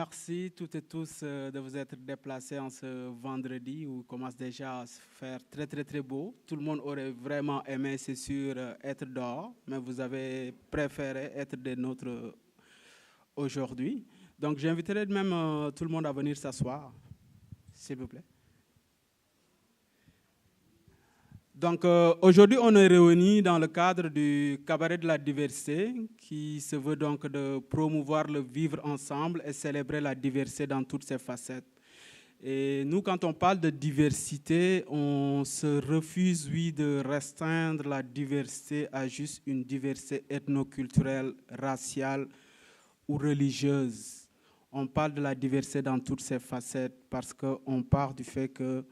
Merci toutes et tous de vous être déplacés en ce vendredi où il commence déjà à se faire très beau. Tout le monde aurait vraiment aimé, c'est sûr, être dehors, mais vous avez préféré être des nôtres aujourd'hui. Donc j'inviterai même tout le monde à venir s'asseoir, s'il vous plaît. Donc aujourd'hui, on est réunis dans le cadre du Cabaret de la diversité qui se veut donc de promouvoir le vivre ensemble et célébrer la diversité dans toutes ses facettes. Et nous, quand on parle de diversité, on se refuse, oui, de restreindre la diversité à juste une diversité ethnoculturelle, raciale ou religieuse. On parle de la diversité dans toutes ses facettes parce qu'on part du fait que,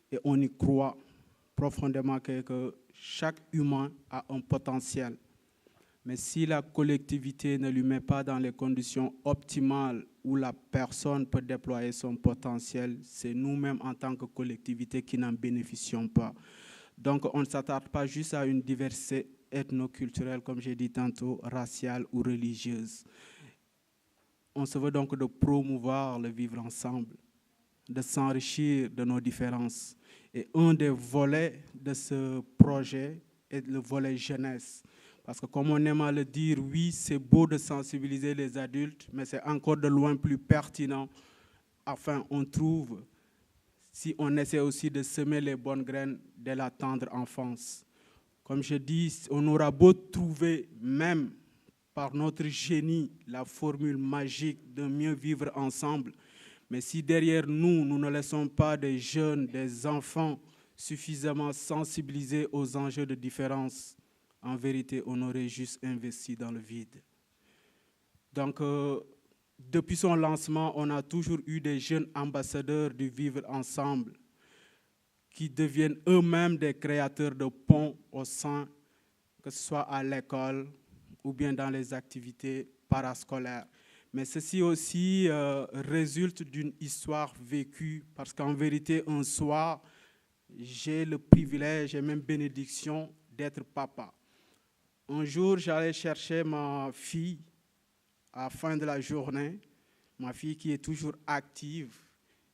et on y croit, profondément que chaque humain a un potentiel. Mais si la collectivité ne lui met pas dans les conditions optimales où la personne peut déployer son potentiel, c'est nous-mêmes en tant que collectivité qui n'en bénéficions pas. Donc on ne s'attarde pas juste à une diversité ethnoculturelle, comme j'ai dit tantôt, raciale ou religieuse. On se veut donc de promouvoir le vivre ensemble, de s'enrichir de nos différences. Et un des volets de ce projet est le volet jeunesse. Parce que comme on aime à le dire, oui, c'est beau de sensibiliser les adultes, mais c'est encore de loin plus pertinent. Enfin, on trouve, si on essaie aussi de semer les bonnes graines dès la tendre enfance. Comme je dis, on aura beau trouver même par notre génie la formule magique de mieux vivre ensemble, mais si derrière nous, nous ne laissons pas des jeunes, des enfants suffisamment sensibilisés aux enjeux de différence, en vérité, on aurait juste investi dans le vide. Donc, depuis son lancement, on a toujours eu des jeunes ambassadeurs du vivre ensemble qui deviennent eux-mêmes des créateurs de ponts au sein, que ce soit à l'école ou bien dans les activités parascolaires. Mais ceci aussi résulte d'une histoire vécue, parce qu'en vérité, un soir, j'ai le privilège et même bénédiction d'être papa. Un jour, j'allais chercher ma fille à la fin de la journée, ma fille qui est toujours active,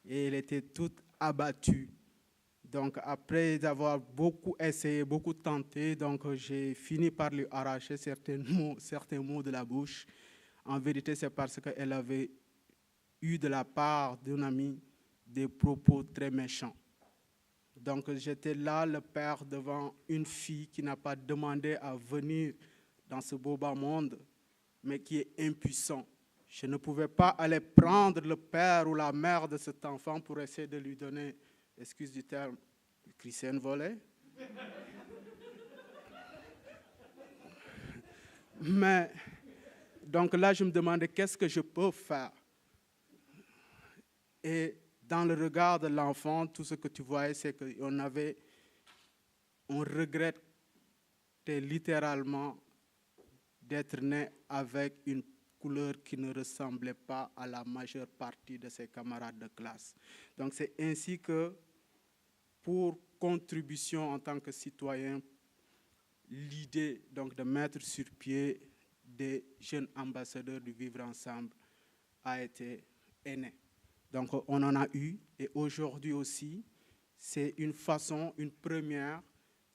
et elle était toute abattue. Donc après avoir beaucoup essayé, beaucoup tenté, donc j'ai fini par lui arracher certains mots de la bouche. En vérité, c'est parce qu'elle avait eu de la part d'un ami des propos très méchants. Donc j'étais là, le père, devant une fille qui n'a pas demandé à venir dans ce beau bas monde, mais qui est impuissant. Je ne pouvais pas aller prendre le père ou la mère de cet enfant pour essayer de lui donner, excuse du terme, crisser une volée. Mais donc là, je me demandais qu'est-ce que je peux faire. Et dans le regard de l'enfant, tout ce que tu voyais, c'est qu'on regrettait littéralement d'être né avec une couleur qui ne ressemblait pas à la majeure partie de ses camarades de classe. Donc c'est ainsi que, pour contribution en tant que citoyen, l'idée donc de mettre sur pied des jeunes ambassadeurs du vivre ensemble est née. Donc on en a eu, et aujourd'hui aussi, c'est une façon, une première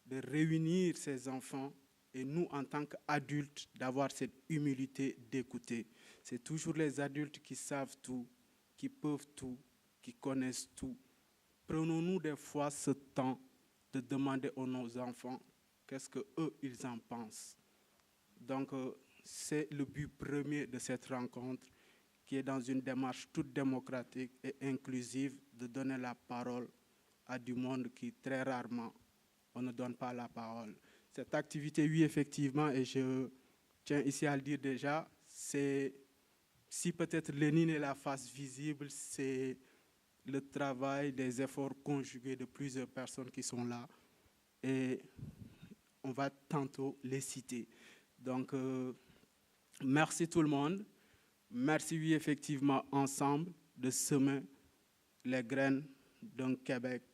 de réunir ces enfants et nous, en tant qu'adultes, d'avoir cette humilité d'écouter. C'est toujours les adultes qui savent tout, qui peuvent tout, qui connaissent tout. Prenons-nous des fois ce temps de demander à nos enfants qu'est-ce qu'eux, ils en pensent. Donc, c'est le but premier de cette rencontre, qui est dans une démarche toute démocratique et inclusive de donner la parole à du monde qui, très rarement, on ne donne pas la parole. Cette activité, oui, effectivement, et je tiens ici à le dire déjà, c'est, si peut-être Lénine est la face visible, c'est le travail, les efforts conjugués de plusieurs personnes qui sont là. Et on va tantôt les citer. Donc, merci tout le monde. Merci, oui, effectivement, ensemble, de semer les graines d'un Québec,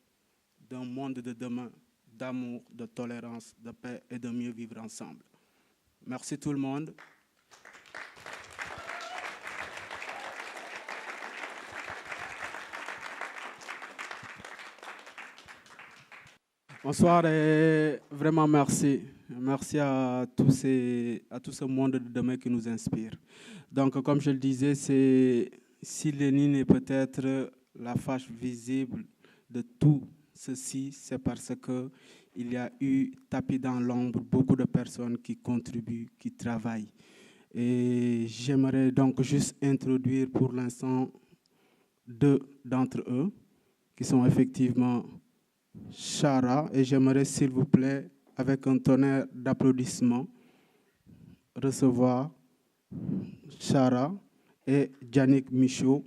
d'un monde de demain, d'amour, de tolérance, de paix et de mieux vivre ensemble. Merci tout le monde. Bonsoir et vraiment merci. Merci à tout ce monde de demain qui nous inspire. Donc, comme je le disais, si Lénine est peut-être la face visible de tout ceci, c'est parce qu'il y a eu tapis dans l'ombre beaucoup de personnes qui contribuent, qui travaillent. Et j'aimerais donc juste introduire pour l'instant 2 d'entre eux, qui sont effectivement Chara, et j'aimerais s'il vous plaît, avec un tonnerre d'applaudissements, recevoir Chara et Yannick Michaud.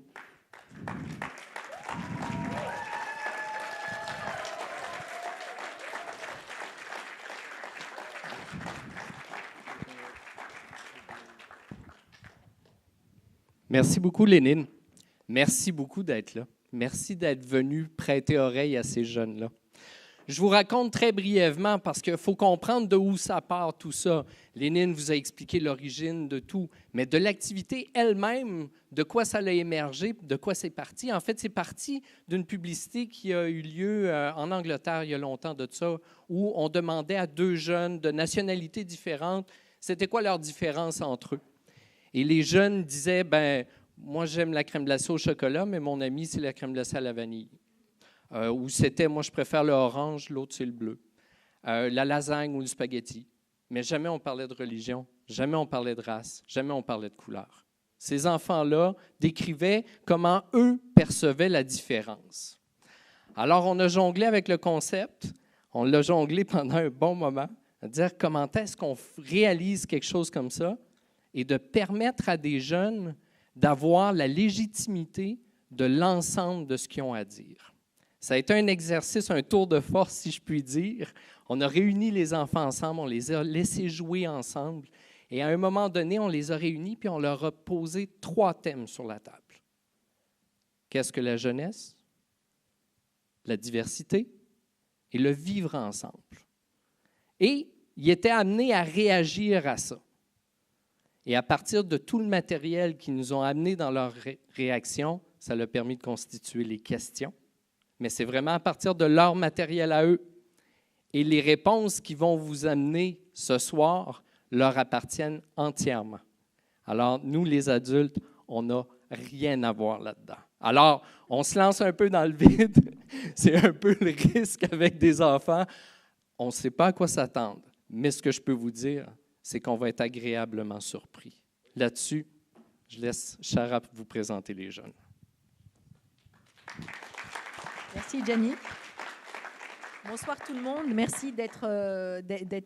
Merci beaucoup, Lénine. Merci beaucoup d'être là. Merci d'être venu prêter oreille à ces jeunes-là. Je vous raconte très brièvement parce qu'il faut comprendre d'où ça part tout ça. Lénine vous a expliqué l'origine de tout, mais de l'activité elle-même, de quoi ça a émergé, de quoi c'est parti. En fait, c'est parti d'une publicité qui a eu lieu en Angleterre il y a longtemps de ça, où on demandait à 2 jeunes de nationalités différentes, c'était quoi leur différence entre eux. Et les jeunes disaient, ben moi j'aime la crème glacée au chocolat, mais mon ami c'est la crème glacée à la vanille. Ou c'était, moi je préfère le orange, l'autre c'est le bleu. La lasagne ou le spaghetti. Mais jamais on parlait de religion, jamais on parlait de race, jamais on parlait de couleur. Ces enfants-là décrivaient comment eux percevaient la différence. Alors on a jonglé avec le concept, on l'a jonglé pendant un bon moment, à dire comment est-ce qu'on réalise quelque chose comme ça et de permettre à des jeunes d'avoir la légitimité de l'ensemble de ce qu'ils ont à dire. Ça a été un exercice, un tour de force, si je puis dire. On a réuni les enfants ensemble, on les a laissés jouer ensemble. Et à un moment donné, on les a réunis, puis on leur a posé 3 thèmes sur la table. Qu'est-ce que la jeunesse? La diversité et le vivre ensemble. Et ils étaient amenés à réagir à ça. Et à partir de tout le matériel qu'ils nous ont amené dans leur réaction, ça leur a permis de constituer les questions. Mais c'est vraiment à partir de leur matériel à eux. Et les réponses qu'ils vont vous amener ce soir leur appartiennent entièrement. Alors, nous, les adultes, on n'a rien à voir là-dedans. Alors, on se lance un peu dans le vide. C'est un peu le risque avec des enfants. On ne sait pas à quoi s'attendre. Mais ce que je peux vous dire, c'est qu'on va être agréablement surpris. Là-dessus, je laisse Chara vous présenter les jeunes. Merci, Yannick. Bonsoir tout le monde. Merci d'être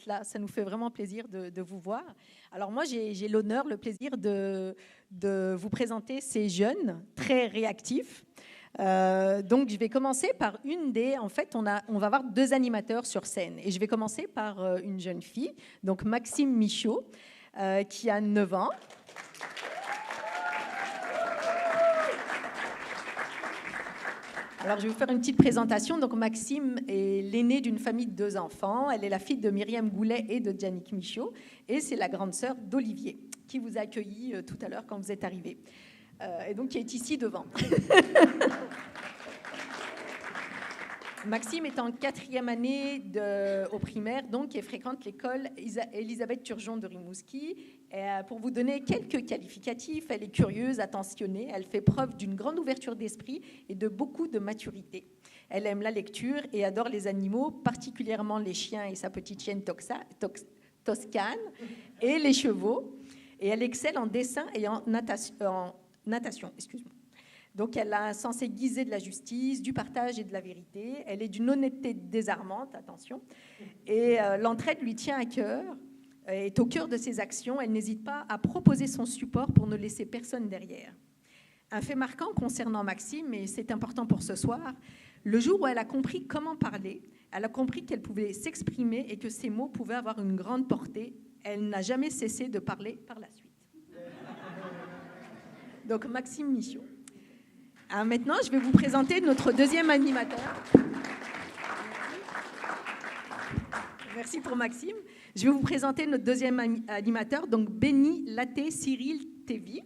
là. Ça nous fait vraiment plaisir de vous voir. Alors moi, j'ai l'honneur, le plaisir de vous présenter ces jeunes très réactifs. Donc, je vais commencer par En fait, on va avoir 2 animateurs sur scène. Et je vais commencer par une jeune fille, donc Maxime Michaud, qui a 9 ans. Alors, je vais vous faire une petite présentation. Donc, Maxime est l'aînée d'une famille de 2 enfants. Elle est la fille de Myriam Goulet et de Yannick Michaud. Et c'est la grande sœur d'Olivier, qui vous a accueilli tout à l'heure quand vous êtes arrivés. Et donc qui est ici devant. Maxime est en 4e année au primaire, donc et fréquente l'école Elisabeth Turgeon de Rimouski. Pour vous donner quelques qualificatifs, elle est curieuse, attentionnée, elle fait preuve d'une grande ouverture d'esprit et de beaucoup de maturité. Elle aime la lecture et adore les animaux, particulièrement les chiens et sa petite chienne Toscane et les chevaux. Et elle excelle en dessin et en natation, excuse-moi. Donc, elle a un sens aiguisé de la justice, du partage et de la vérité. Elle est d'une honnêteté désarmante, attention. Et l'entraide lui tient à cœur, est au cœur de ses actions. Elle n'hésite pas à proposer son support pour ne laisser personne derrière. Un fait marquant concernant Maxime, et c'est important pour ce soir, le jour où elle a compris comment parler, elle a compris qu'elle pouvait s'exprimer et que ses mots pouvaient avoir une grande portée. Elle n'a jamais cessé de parler par la suite. Donc, Maxime Michaud. Maintenant, je vais vous présenter notre 2e animateur. Merci pour Maxime. Je vais vous présenter notre 2e animateur, donc Benny Laté Cyril Tévi.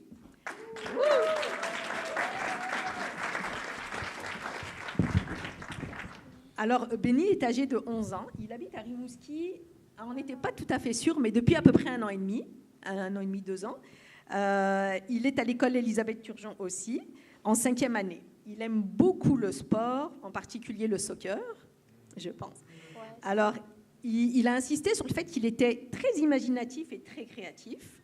Alors, Benny est âgé de 11 ans. Il habite à Rimouski. On n'était pas tout à fait sûr, mais depuis à peu près 1 an et demi, 2 ans. Il est à l'école Elisabeth Turgeon aussi, en 5e année. Il aime beaucoup le sport, en particulier le soccer, je pense. Ouais. Alors, il a insisté sur le fait qu'il était très imaginatif et très créatif.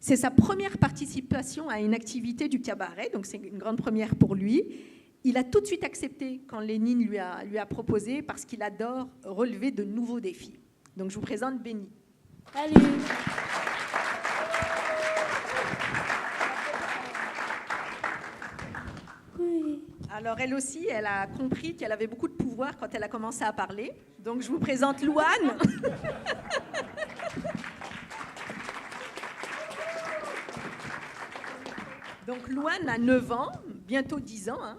C'est sa première participation à une activité du cabaret, donc c'est une grande première pour lui. Il a tout de suite accepté quand Lénine lui a proposé, parce qu'il adore relever de nouveaux défis. Donc, je vous présente Benny. Salut. Oui. Alors, elle aussi, elle a compris qu'elle avait beaucoup de pouvoir quand elle a commencé à parler. Donc, je vous présente Louane. Donc, Louane a 9 ans, bientôt 10 ans. Hein.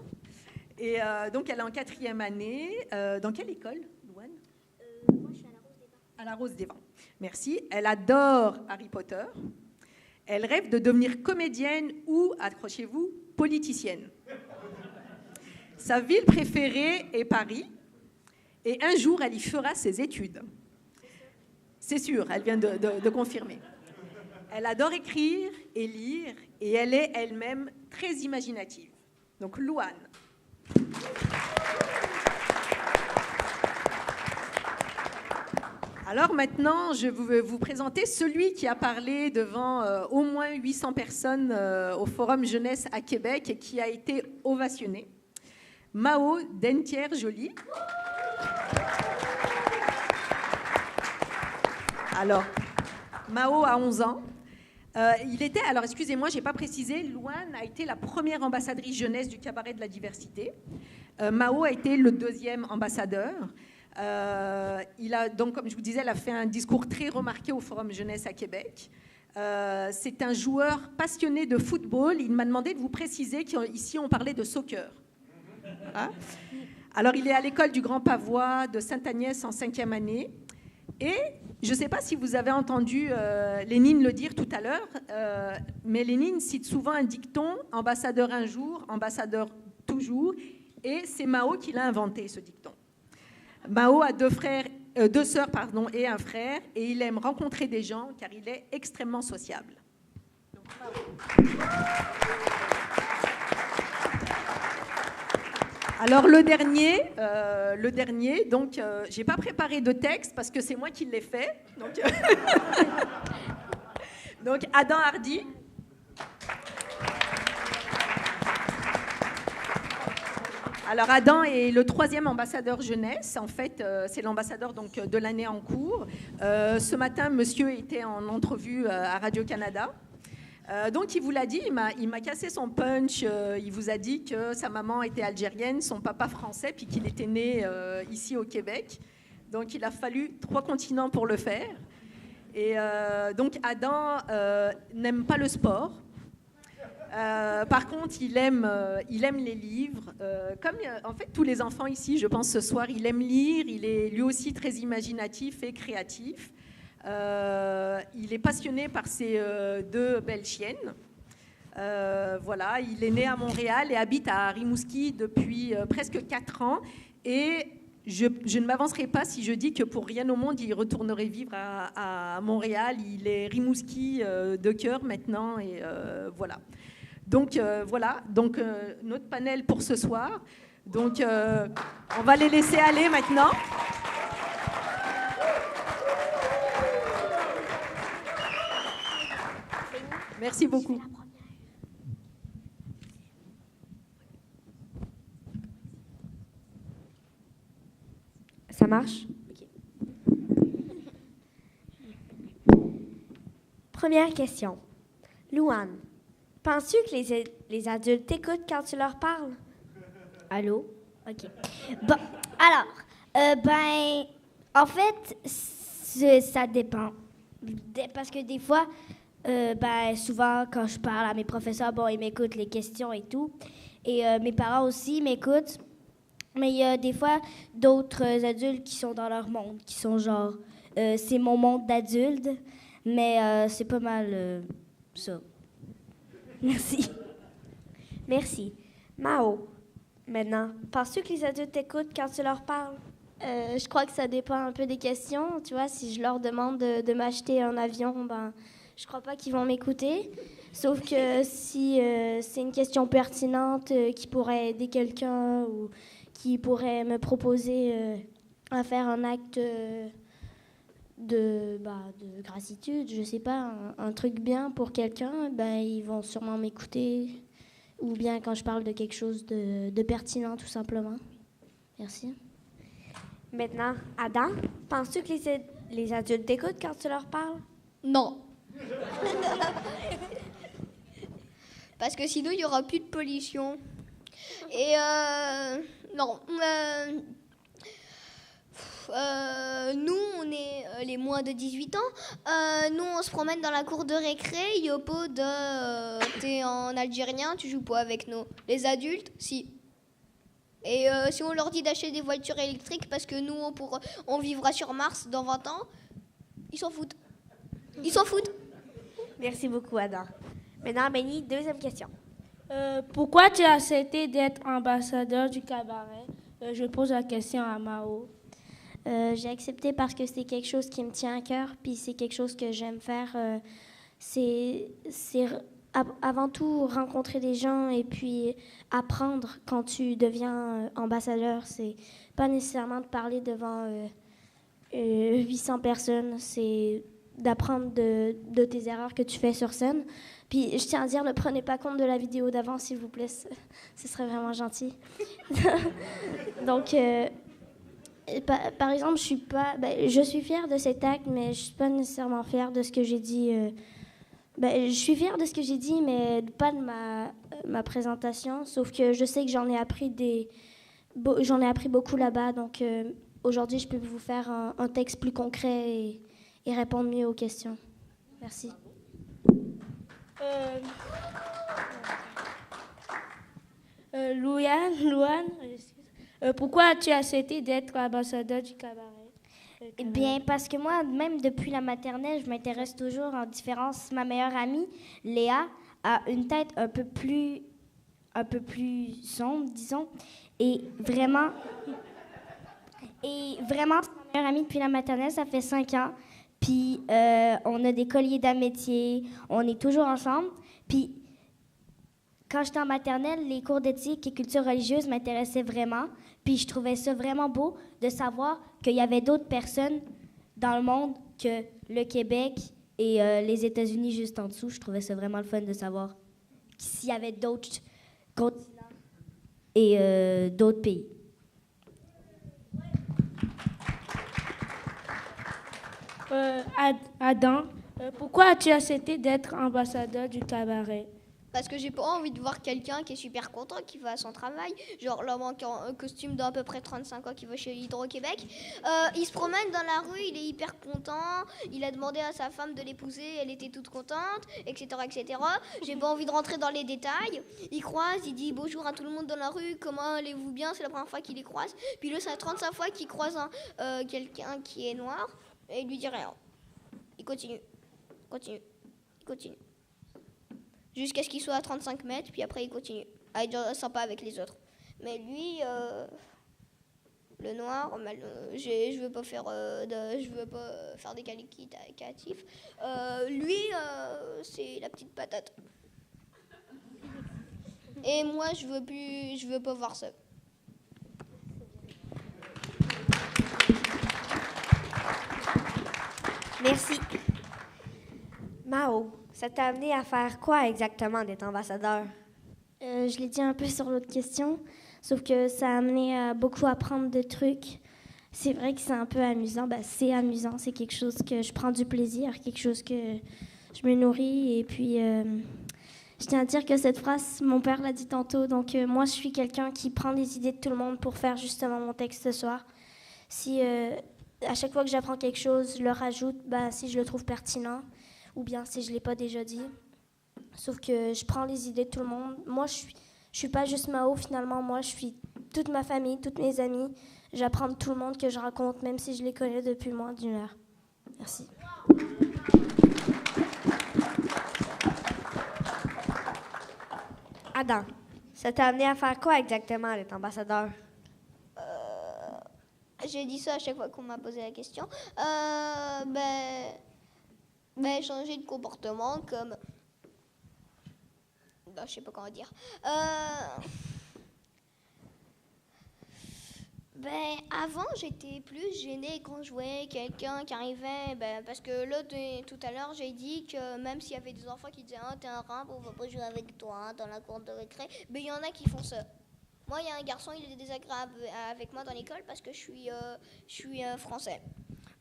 Et donc, elle est en 4e année. Dans quelle école, Louane ? Moi, je suis à la Rose des Vents. À la Rose des Vents. Merci. Elle adore Harry Potter. Elle rêve de devenir comédienne ou, accrochez-vous, politicienne. Sa ville préférée est Paris. Et un jour, elle y fera ses études. C'est sûr, elle vient de confirmer. Elle adore écrire et lire, et elle est elle-même très imaginative. Donc, Louane. Alors maintenant, je vais vous présenter celui qui a parlé devant au moins 800 personnes au Forum Jeunesse à Québec et qui a été ovationné. Mao Dentière-Joly. Alors, Mao a 11 ans. Alors excusez-moi, je n'ai pas précisé, Louane a été la première ambassadrice jeunesse du Cabaret de la Diversité. Mao a été le 2e ambassadeur. Donc, comme je vous disais, elle a fait un discours très remarqué au Forum Jeunesse à Québec. C'est un joueur passionné de football. Il m'a demandé de vous préciser qu'ici, on parlait de soccer. Hein? Alors, il est à l'école du Grand Pavois de Sainte-Agnès en 5e année. Et je ne sais pas si vous avez entendu Lénine le dire tout à l'heure, mais Lénine cite souvent un dicton, ambassadeur un jour, ambassadeur toujours, et c'est Mao qui l'a inventé, ce dicton. Mao a 2 sœurs et un frère, et il aime rencontrer des gens car il est extrêmement sociable. Donc, alors le dernier, donc j'ai pas préparé de texte parce que c'est moi qui l'ai fait. Donc Adam Hardy. Alors Adam est le 3e ambassadeur jeunesse. En fait, c'est l'ambassadeur donc de l'année en cours. Ce matin, monsieur était en entrevue à Radio-Canada. Donc il vous l'a dit, il m'a cassé son punch. Il vous a dit que sa maman était algérienne, son papa français, puis qu'il était né ici au Québec. Donc il a fallu 3 continents pour le faire. Et donc Adam n'aime pas le sport. Par contre, il aime les livres. Comme en fait tous les enfants ici, je pense ce soir, il aime lire. Il est lui aussi très imaginatif et créatif. Il est passionné par ses 2 belles chiennes. Voilà, il est né à Montréal et habite à Rimouski depuis presque 4 ans. Et je ne m'avancerai pas si je dis que pour rien au monde, il retournerait vivre à Montréal. Il est Rimouski de cœur maintenant. Et voilà. Donc, voilà. Donc, notre panel pour ce soir. Donc, on va les laisser aller maintenant. Merci beaucoup. Ça marche? Okay. Première question. Louane, penses-tu que les adultes t'écoutent quand tu leur parles? Allô? OK. Bon, alors, en fait, ça dépend. Parce que des fois... souvent, quand je parle à mes professeurs, ils m'écoutent les questions et tout. Et mes parents aussi m'écoutent. Mais il y a des fois d'autres adultes qui sont dans leur monde, qui sont genre, c'est mon monde d'adulte, mais c'est pas mal ça. Merci. Merci. Mao, Maintenant, penses-tu que les adultes t'écoutent quand tu leur parles? Je crois que ça dépend un peu des questions. Tu vois, si je leur demande de m'acheter un avion, ben, je crois pas qu'ils vont m'écouter. Sauf que si c'est une question pertinente qui pourrait aider quelqu'un ou qui pourrait me proposer à faire un acte de gratitude, je sais pas, un truc bien pour quelqu'un, ben, ils vont sûrement m'écouter. Ou bien quand je parle de quelque chose de pertinent, tout simplement. Merci. Maintenant, Adam, penses-tu que les adultes t'écoutent quand tu leur parles? Non. Parce que sinon, il n'y aura plus de pollution. Et non. Nous, on est les moins de 18 ans. Nous, on se promène dans la cour de récré. Yopo, t'es en algérien, tu joues pas avec nous. Les adultes, si. Et si on leur dit d'acheter des voitures électriques parce que nous, on vivra sur Mars dans 20 ans, ils s'en foutent. Ils s'en foutent. Merci beaucoup, Adam. Maintenant, Benny, deuxième question. Pourquoi tu as accepté d'être ambassadeur du cabaret? Je pose la question à Mao. J'ai accepté parce que c'est quelque chose qui me tient à cœur, puis c'est quelque chose que j'aime faire. C'est avant tout rencontrer des gens et puis apprendre quand tu deviens ambassadeur. C'est pas nécessairement de parler devant 800 personnes, c'est d'apprendre de tes erreurs que tu fais sur scène. Puis je tiens à dire, ne prenez pas compte de la vidéo d'avant, s'il vous plaît, ce serait vraiment gentil. Donc, par exemple, je suis fière de cet acte, mais je suis pas nécessairement fière de ce que j'ai dit. Je suis fière de ce que j'ai dit, mais pas de ma présentation. Sauf que je sais que j'en ai appris beaucoup là-bas. Donc aujourd'hui, je peux vous faire un texte plus concret et répondre mieux aux questions. Merci. Louane, pourquoi as-tu accepté d'être ambassadeur du cabaret? Eh bien, parce que moi, même depuis la maternelle, je m'intéresse toujours en différence. Ma meilleure amie, Léa, a une tête un peu plus sombre, disons. Et vraiment, c'est ma meilleure amie depuis la maternelle, ça fait 5 ans. Puis, on a des colliers d'amitié, on est toujours ensemble. Puis, quand j'étais en maternelle, les cours d'éthique et culture religieuse m'intéressaient vraiment. Puis je trouvais ça vraiment beau de savoir qu'il y avait d'autres personnes dans le monde que le Québec et les États-Unis juste en dessous. Je trouvais ça vraiment le fun de savoir s'il y avait d'autres continents et d'autres pays. Adam, pourquoi as-tu accepté d'être ambassadeur du cabaret? Parce que j'ai pas envie de voir quelqu'un qui est super content, qui va à son travail, genre l'homme qui a un costume d'à peu près 35 ans qui va chez Hydro-Québec. Il se promène dans la rue, il est hyper content, il a demandé à sa femme de l'épouser, elle était toute contente, etc. etc. J'ai pas envie de rentrer dans les détails. Il croise, il dit bonjour à tout le monde dans la rue, comment allez-vous bien, c'est la première fois qu'il les croise. Puis là, ça 35 fois qu'il croise quelqu'un qui est noir, et il lui dit rien. Il continue. Jusqu'à ce qu'il soit à 35 mètres, puis après il continue à être sympa avec les autres. Mais lui, le noir, je veux pas faire des qualificatifs. Lui, c'est la petite patate. Et moi, je veux pas voir ça. Merci. Mao, ça t'a amené à faire quoi exactement d'être ambassadeur? Je l'ai dit un peu sur l'autre question, sauf que ça a amené à beaucoup apprendre de trucs. C'est vrai que c'est un peu amusant. C'est amusant, c'est quelque chose que je prends du plaisir, quelque chose que je me nourris. Et puis, je tiens à dire que cette phrase, mon père l'a dit tantôt, donc moi, je suis quelqu'un qui prend les idées de tout le monde pour faire justement mon texte ce soir. Si à chaque fois que j'apprends quelque chose, je le rajoute, si je le trouve pertinent, ou bien si je ne l'ai pas déjà dit. Sauf que je prends les idées de tout le monde. Moi, je suis pas juste Mao, finalement. Moi, je suis toute ma famille, toutes mes amies. J'apprends de tout le monde que je rencontre, même si je les connais depuis moins d'une heure. Merci. Adam, ça t'a amené à faire quoi exactement, d'être ambassadeur? J'ai dit ça à chaque fois qu'on m'a posé la question. Changer de comportement comme... je sais pas comment dire. Avant, j'étais plus gênée quand je voyais quelqu'un qui arrivait. Parce que là, tout à l'heure, j'ai dit que même s'il y avait des enfants qui disaient « Ah, t'es un rat, on va pas jouer avec toi dans la cour de récré », il y en a qui font ça. Moi, il y a un garçon, il est désagréable avec moi dans l'école parce que je suis français.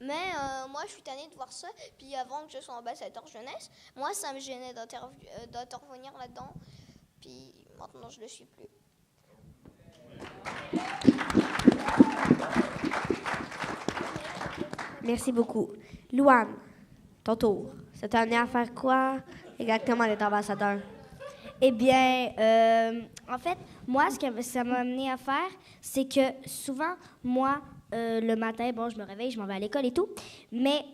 Mais moi, je suis tannée de voir ça. Puis avant que je sois ambassadeur jeunesse, moi, ça me gênait d'intervenir là-dedans. Puis maintenant, je le suis plus. Merci beaucoup. Louane, ton tour. Ça t'a amené à faire quoi exactement d'être ambassadeur? Eh bien, en fait, moi, ce que ça m'a amené à faire, c'est que souvent, moi, le matin, je me réveille, je m'en vais à l'école et tout. Mais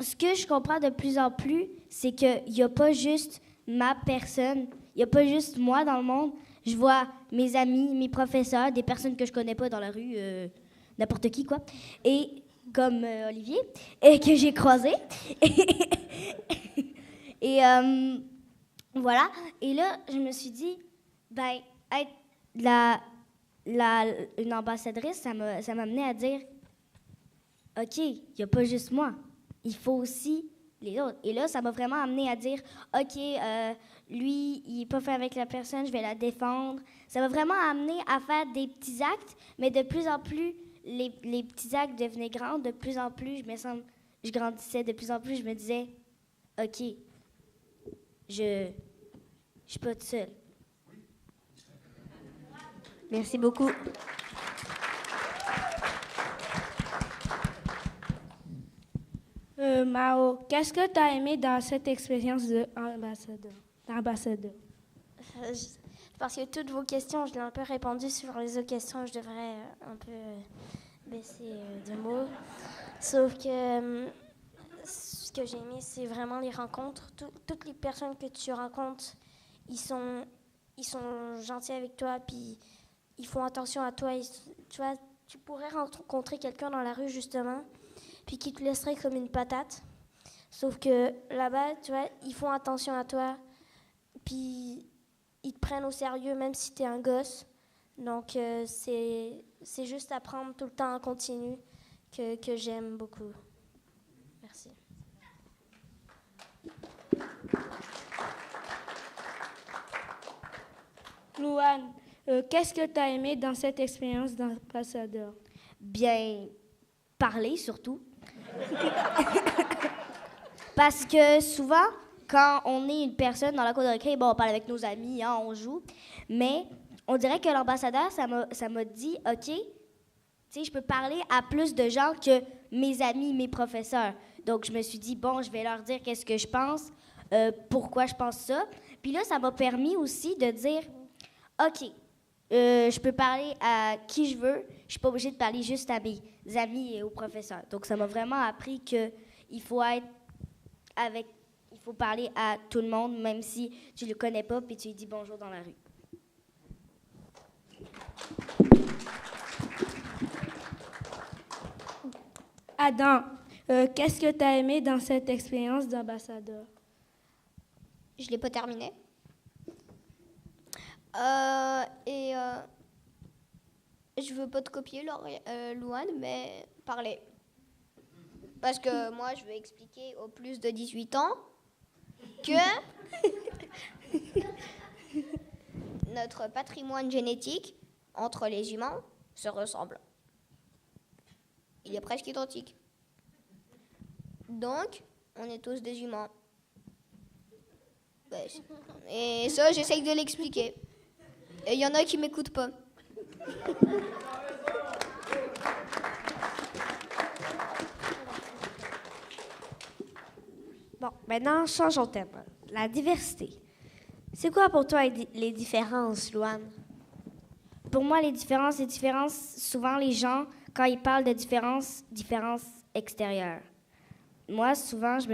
ce que je comprends de plus en plus, c'est qu'il n'y a pas juste ma personne, il n'y a pas juste moi dans le monde. Je vois mes amis, mes professeurs, des personnes que je connais pas dans la rue, n'importe qui, quoi. Et comme Olivier, et que j'ai croisé. Et voilà. Et là, je me suis dit, être une ambassadrice, ça m'a amené à dire, OK, il n'y a pas juste moi. Il faut aussi les autres. Et là, ça m'a vraiment amené à dire, OK, lui, il n'est pas fait avec la personne, je vais la défendre. Ça m'a vraiment amené à faire des petits actes, mais de plus en plus, les petits actes devenaient grands. De plus en plus, je grandissais. De plus en plus, je me disais, OK, je suis pas toute seule. Merci beaucoup. Mao, qu'est-ce que tu as aimé dans cette expérience d'ambassadeur? Parce que toutes vos questions, je l'ai un peu répondu sur les autres questions. Je devrais un peu baisser de mots. Sauf que ce que j'ai aimé, c'est vraiment les rencontres. Toutes les personnes que tu rencontres, ils sont gentils avec toi, puis ils font attention à toi. Tu vois, tu pourrais rencontrer quelqu'un dans la rue, justement, puis qui te laisserait comme une patate. Sauf que là-bas, tu vois, ils font attention à toi, puis ils te prennent au sérieux, même si tu es un gosse. Donc, c'est juste apprendre tout le temps en continu que j'aime beaucoup. Merci. Louane, qu'est-ce que tu as aimé dans cette expérience d'ambassadeur? Bien, parler surtout. Parce que souvent, quand on est une personne dans la cour de récré, on parle avec nos amis, on joue. Mais on dirait que l'ambassadeur, ça m'a dit, OK, tu sais, je peux parler à plus de gens que mes amis, mes professeurs. Donc, je me suis dit, je vais leur dire qu'est-ce que je pense, pourquoi je pense ça. Puis là, ça m'a permis aussi de dire, OK, je peux parler à qui je veux. Je suis pas obligée de parler juste à mes amis et aux professeurs. Donc, ça m'a vraiment appris qu'il faut il faut parler à tout le monde, même si tu le connais pas, puis tu lui dis bonjour dans la rue. Adam, qu'est-ce que tu as aimé dans cette expérience d'ambassadeur? Je l'ai pas terminé. Je veux pas te copier, Louane, mais parler. Parce que moi, je veux expliquer aux plus de 18 ans que notre patrimoine génétique entre les humains se ressemble. Il est presque identique. Donc, on est tous des humains. Et ça, j'essaye de l'expliquer. Et il y en a qui m'écoutent pas. Bon, maintenant, changeons de thème. La diversité. C'est quoi pour toi les différences, Louane? Pour moi, les différences, souvent les gens, quand ils parlent de différences extérieures. Moi, souvent, je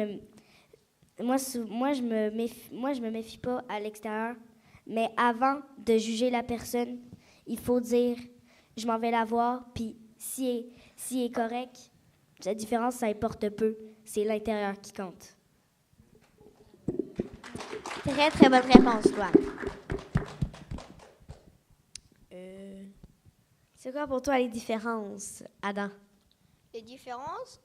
me méfie pas à l'extérieur, Mais avant de juger la personne, il faut dire « je m'en vais la voir », puis si elle est correct, la différence, ça importe peu. C'est l'intérieur qui compte. Très, très bonne réponse, toi. C'est quoi pour toi les différences, Adam? Les différences?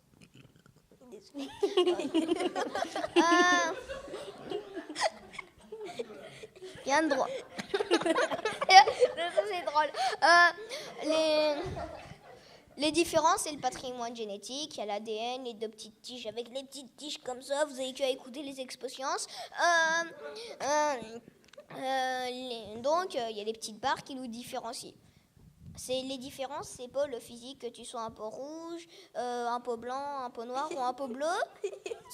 Bien de droit. Ça, c'est drôle. Les différences, c'est le patrimoine génétique. Il y a l'ADN, les 2 petites tiges. Avec les petites tiges comme ça, vous avez qu'à écouter les expositions. Donc, il y a les petites barres qui nous différencient. Les différences, c'est pas le physique, que tu sois un peu rouge, un peu blanc, un peu noir ou un peu bleu.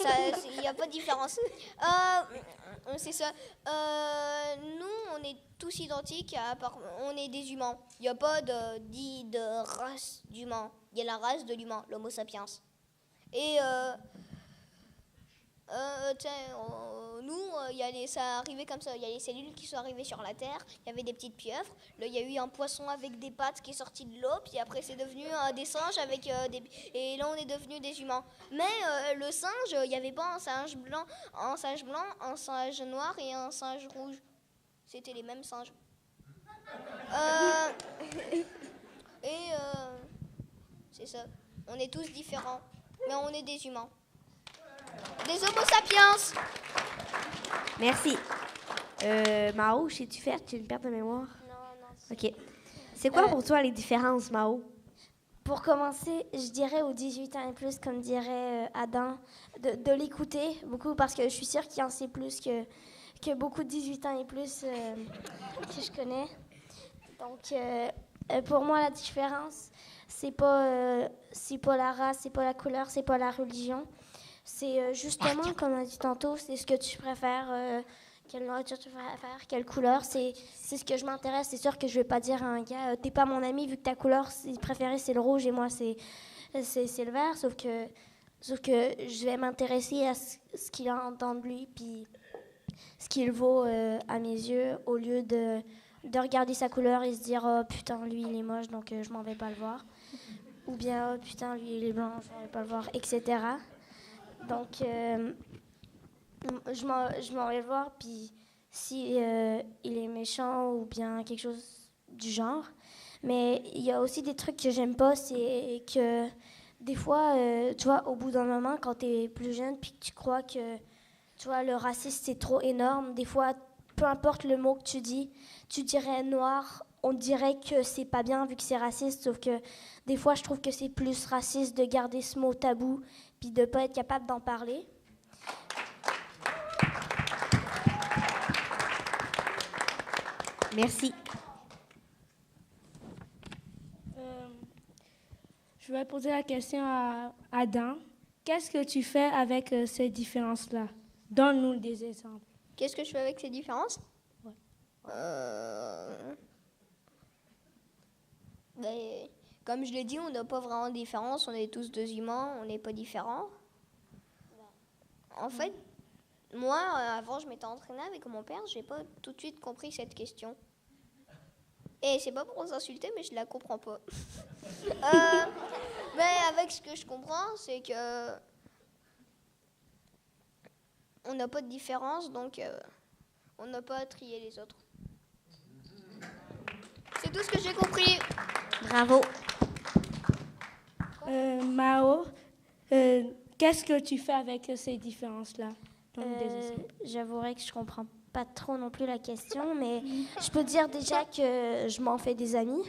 Il n'y a pas de différence. C'est ça. Nous, on est tous identiques, on est des humains. Il n'y a pas de race d'humains. Il y a la race de l'humain, l'homo sapiens. Et nous, ça arrivait comme ça. Il y a les cellules qui sont arrivées sur la Terre. Il y avait des petites pieuvres. Là, il y a eu un poisson avec des pattes qui est sorti de l'eau. Puis après, c'est devenu des singes avec et là, on est devenu des humains. Mais le singe, il n'y avait pas un singe blanc, un singe noir et un singe rouge. C'était les mêmes singes. C'est ça. On est tous différents, mais on est des humains. Des homo sapiens. Merci. Mao, sais-tu faire? Tu as une perte de mémoire? Non. OK. C'est quoi pour toi les différences, Mao? Pour commencer, je dirais aux 18 ans et plus, comme dirait Adam, de l'écouter beaucoup parce que je suis sûre qu'il en sait plus que beaucoup de 18 ans et plus que je connais. Donc, pour moi, la différence, c'est pas la race, c'est pas la couleur, c'est pas la religion. C'est justement, comme on a dit tantôt, c'est ce que tu préfères, quelle nourriture tu préfères, quelle couleur. C'est ce que je m'intéresse. C'est sûr que je vais pas dire à un gars, t'es pas mon ami vu que ta couleur préférée c'est le rouge et moi c'est le vert. Sauf que je vais m'intéresser à ce qu'il entend de lui puis ce qu'il vaut à mes yeux au lieu de regarder sa couleur et se dire oh putain lui il est moche donc je m'en vais pas le voir. Ou bien oh putain lui il est blanc je m'en vais pas le voir, etc. Donc, je m'en vais le voir, puis si il est méchant ou bien quelque chose du genre. Mais il y a aussi des trucs que j'aime pas, c'est que des fois, tu vois, au bout d'un moment, quand tu es plus jeune, puis que tu crois que, tu vois, le racisme, c'est trop énorme, des fois, peu importe le mot que tu dis, tu dirais noir, on dirait que c'est pas bien vu que c'est raciste, sauf que des fois, je trouve que c'est plus raciste de garder ce mot tabou puis de ne pas être capable d'en parler. Merci. Je vais poser la question à Adam. Qu'est-ce que tu fais avec ces différences-là? Donne-nous des exemples. Qu'est-ce que je fais avec ces différences? Ouais. Comme je l'ai dit, on n'a pas vraiment de différence. On est tous 2 humains, on n'est pas différents. En fait, moi, avant, je m'étais entraînée avec mon père. J'ai pas tout de suite compris cette question. Et c'est pas pour s'insulter, mais je la comprends pas. Mais avec ce que je comprends, c'est que on n'a pas de différence, donc on n'a pas à trier les autres. C'est tout ce que j'ai compris. Bravo. Mao, qu'est-ce que tu fais avec ces différences-là? J'avouerai que je comprends pas trop non plus la question, mais je peux dire déjà que je m'en fais des amis.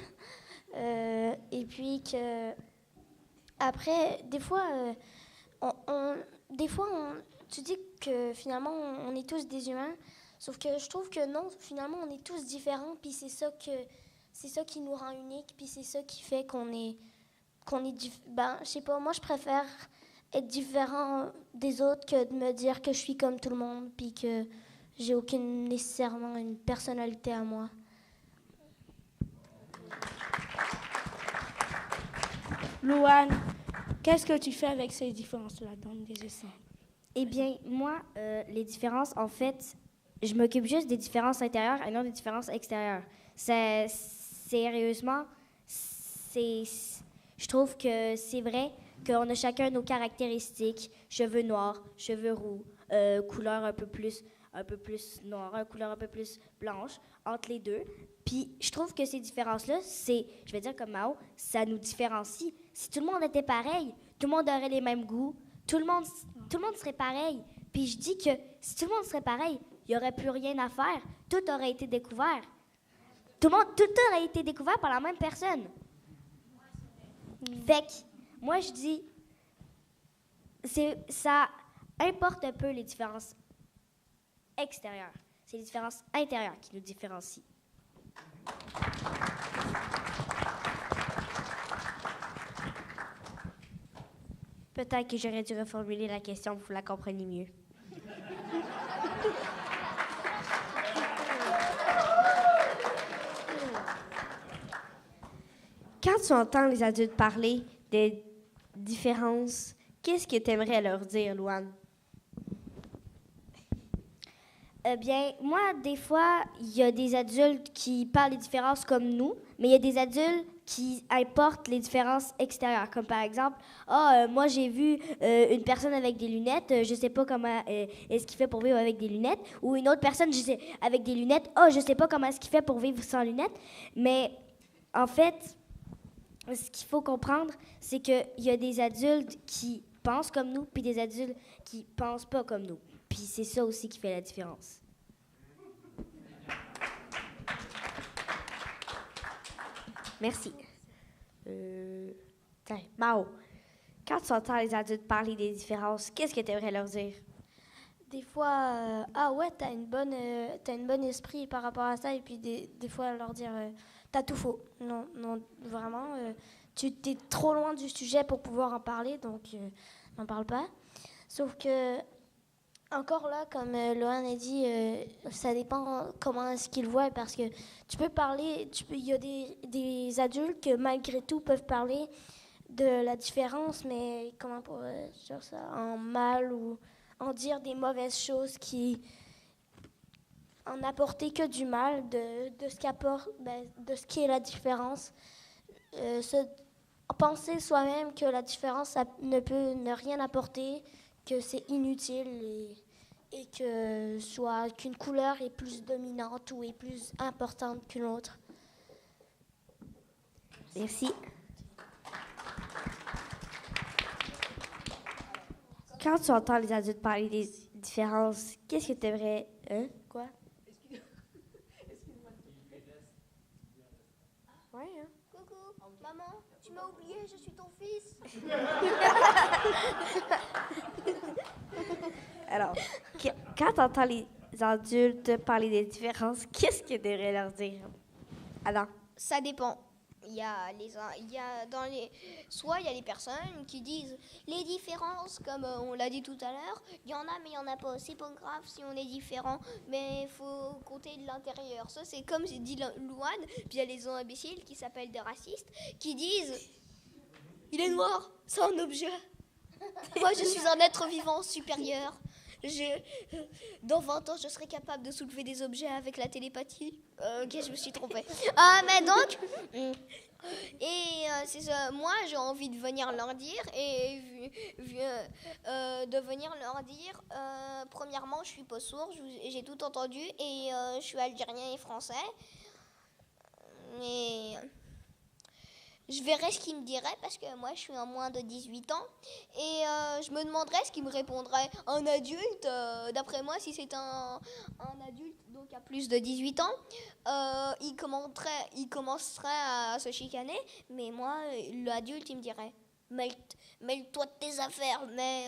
Et puis que après, des fois, tu dis que finalement on est tous des humains, sauf que je trouve que non, finalement on est tous différents, puis c'est ça qui nous rend uniques, puis c'est ça qui fait qu'on est je sais pas, moi je préfère être différent des autres que de me dire que je suis comme tout le monde, puis que j'ai aucune nécessairement une personnalité à moi. Louane, qu'est-ce que tu fais avec ces différences-là? Donne des exemples. Eh bien, moi, les différences, en fait, je m'occupe juste des différences intérieures et non des différences extérieures. Sérieusement, je trouve que c'est vrai qu'on a chacun nos caractéristiques, cheveux noirs, cheveux roux, couleur un peu plus noire, couleur un peu plus blanche, entre les deux. Puis je trouve que ces différences-là, je vais dire comme Mao, ça nous différencie. Si tout le monde était pareil, tout le monde aurait les mêmes goûts, tout le monde serait pareil. Puis je dis que si tout le monde serait pareil, il n'y aurait plus rien à faire. Tout aurait été découvert. Tout aurait été découvert par la même personne. Fait que, moi, je dis, ça importe un peu les différences extérieures. C'est les différences intérieures qui nous différencient. Peut-être que j'aurais dû reformuler la question pour que vous la compreniez mieux. Quand tu entends les adultes parler des différences, qu'est-ce que tu aimerais leur dire, Louane? Bien, moi, des fois, il y a des adultes qui parlent des différences comme nous, mais il y a des adultes qui importent les différences extérieures. Comme par exemple, moi, j'ai vu une personne avec des lunettes, je sais pas comment est-ce qu'il fait pour vivre avec des lunettes. Ou une autre personne avec des lunettes, je sais pas comment est-ce qu'il fait pour vivre sans lunettes. Mais en fait, ce qu'il faut comprendre, c'est qu'il y a des adultes qui pensent comme nous, puis des adultes qui pensent pas comme nous. Puis c'est ça aussi qui fait la différence. Merci. Tiens, Mao, quand tu entends les adultes parler des différences, qu'est-ce que tu aimerais leur dire? Des fois, ouais, t'as une bonne esprit par rapport à ça, et puis des fois leur dire, t'as tout faux. Non, vraiment, tu t'es trop loin du sujet pour pouvoir en parler, donc n'en parle pas. Sauf que, encore là, comme Lohan a dit, ça dépend comment est-ce qu'ils voient, parce que tu peux parler, il y a des adultes qui, malgré tout, peuvent parler de la différence, mais comment pour dire ça, en mal ou en dire des mauvaises choses qui en apporter que du mal de ce qu'apporte, de ce qui est la différence. Penser soi-même que la différence ça ne peut ne rien apporter, que c'est inutile et que soit qu'une couleur est plus dominante ou est plus importante qu'une autre. Merci. Quand tu entends les adultes parler des différences, qu'est-ce que tu aimerais... Hein? Quoi? Ouais, hein? Coucou, maman, tu m'as oublié, je suis ton fils. Alors, quand tu entends les adultes parler des différences, qu'est-ce que tu aimerais leur dire? Adam? Ça dépend. Soit il y a les personnes qui disent les différences, comme on l'a dit tout à l'heure, il y en a mais il n'y en a pas, c'est pas grave si on est différent, mais il faut compter de l'intérieur. Ça c'est comme dit Louane, puis il y a les imbéciles qui s'appellent des racistes, qui disent il est noir, c'est un objet. Moi je suis un être vivant supérieur. Dans 20 ans, je serai capable de soulever des objets avec la télépathie. Ok, je me suis trompée. Mais donc, c'est ça. Moi, j'ai envie de venir leur dire premièrement, je suis pas sourde, j'ai tout entendu et je suis algérien et français. Et je verrai ce qu'il me dirait parce que moi je suis en moins de 18 ans et je me demanderais ce qu'il me répondrait. Un adulte, d'après moi, si c'est un adulte donc à plus de 18 ans, il commencerait à se chicaner, mais moi, l'adulte, il me dirait mêle-toi de tes affaires, mais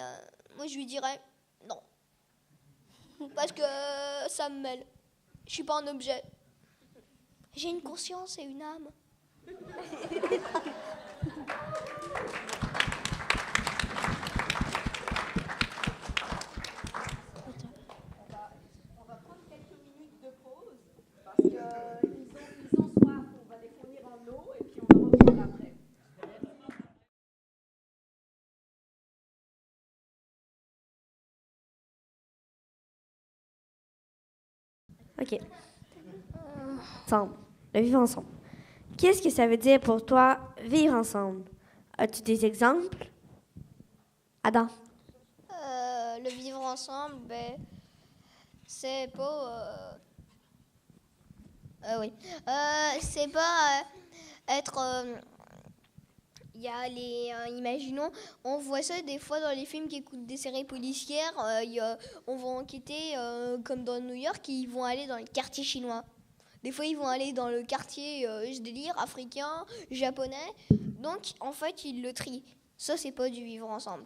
moi je lui dirais non. Parce que ça me mêle. Je suis pas un objet. J'ai une conscience et une âme. OK. Ensemble. Le vivre ensemble. Qu'est-ce que ça veut dire pour toi, vivre ensemble? As-tu des exemples? Adam? Le vivre ensemble, ben, c'est pas... oui. C'est pas être... Il y a les... imaginons, on voit ça des fois dans les films qui écoutent des séries policières. On va enquêter, comme dans New York, ils vont aller dans le quartier chinois. Des fois, ils vont aller dans le quartier, je délire, africain, japonais. Donc, en fait, ils le trient. Ça, c'est pas du vivre ensemble.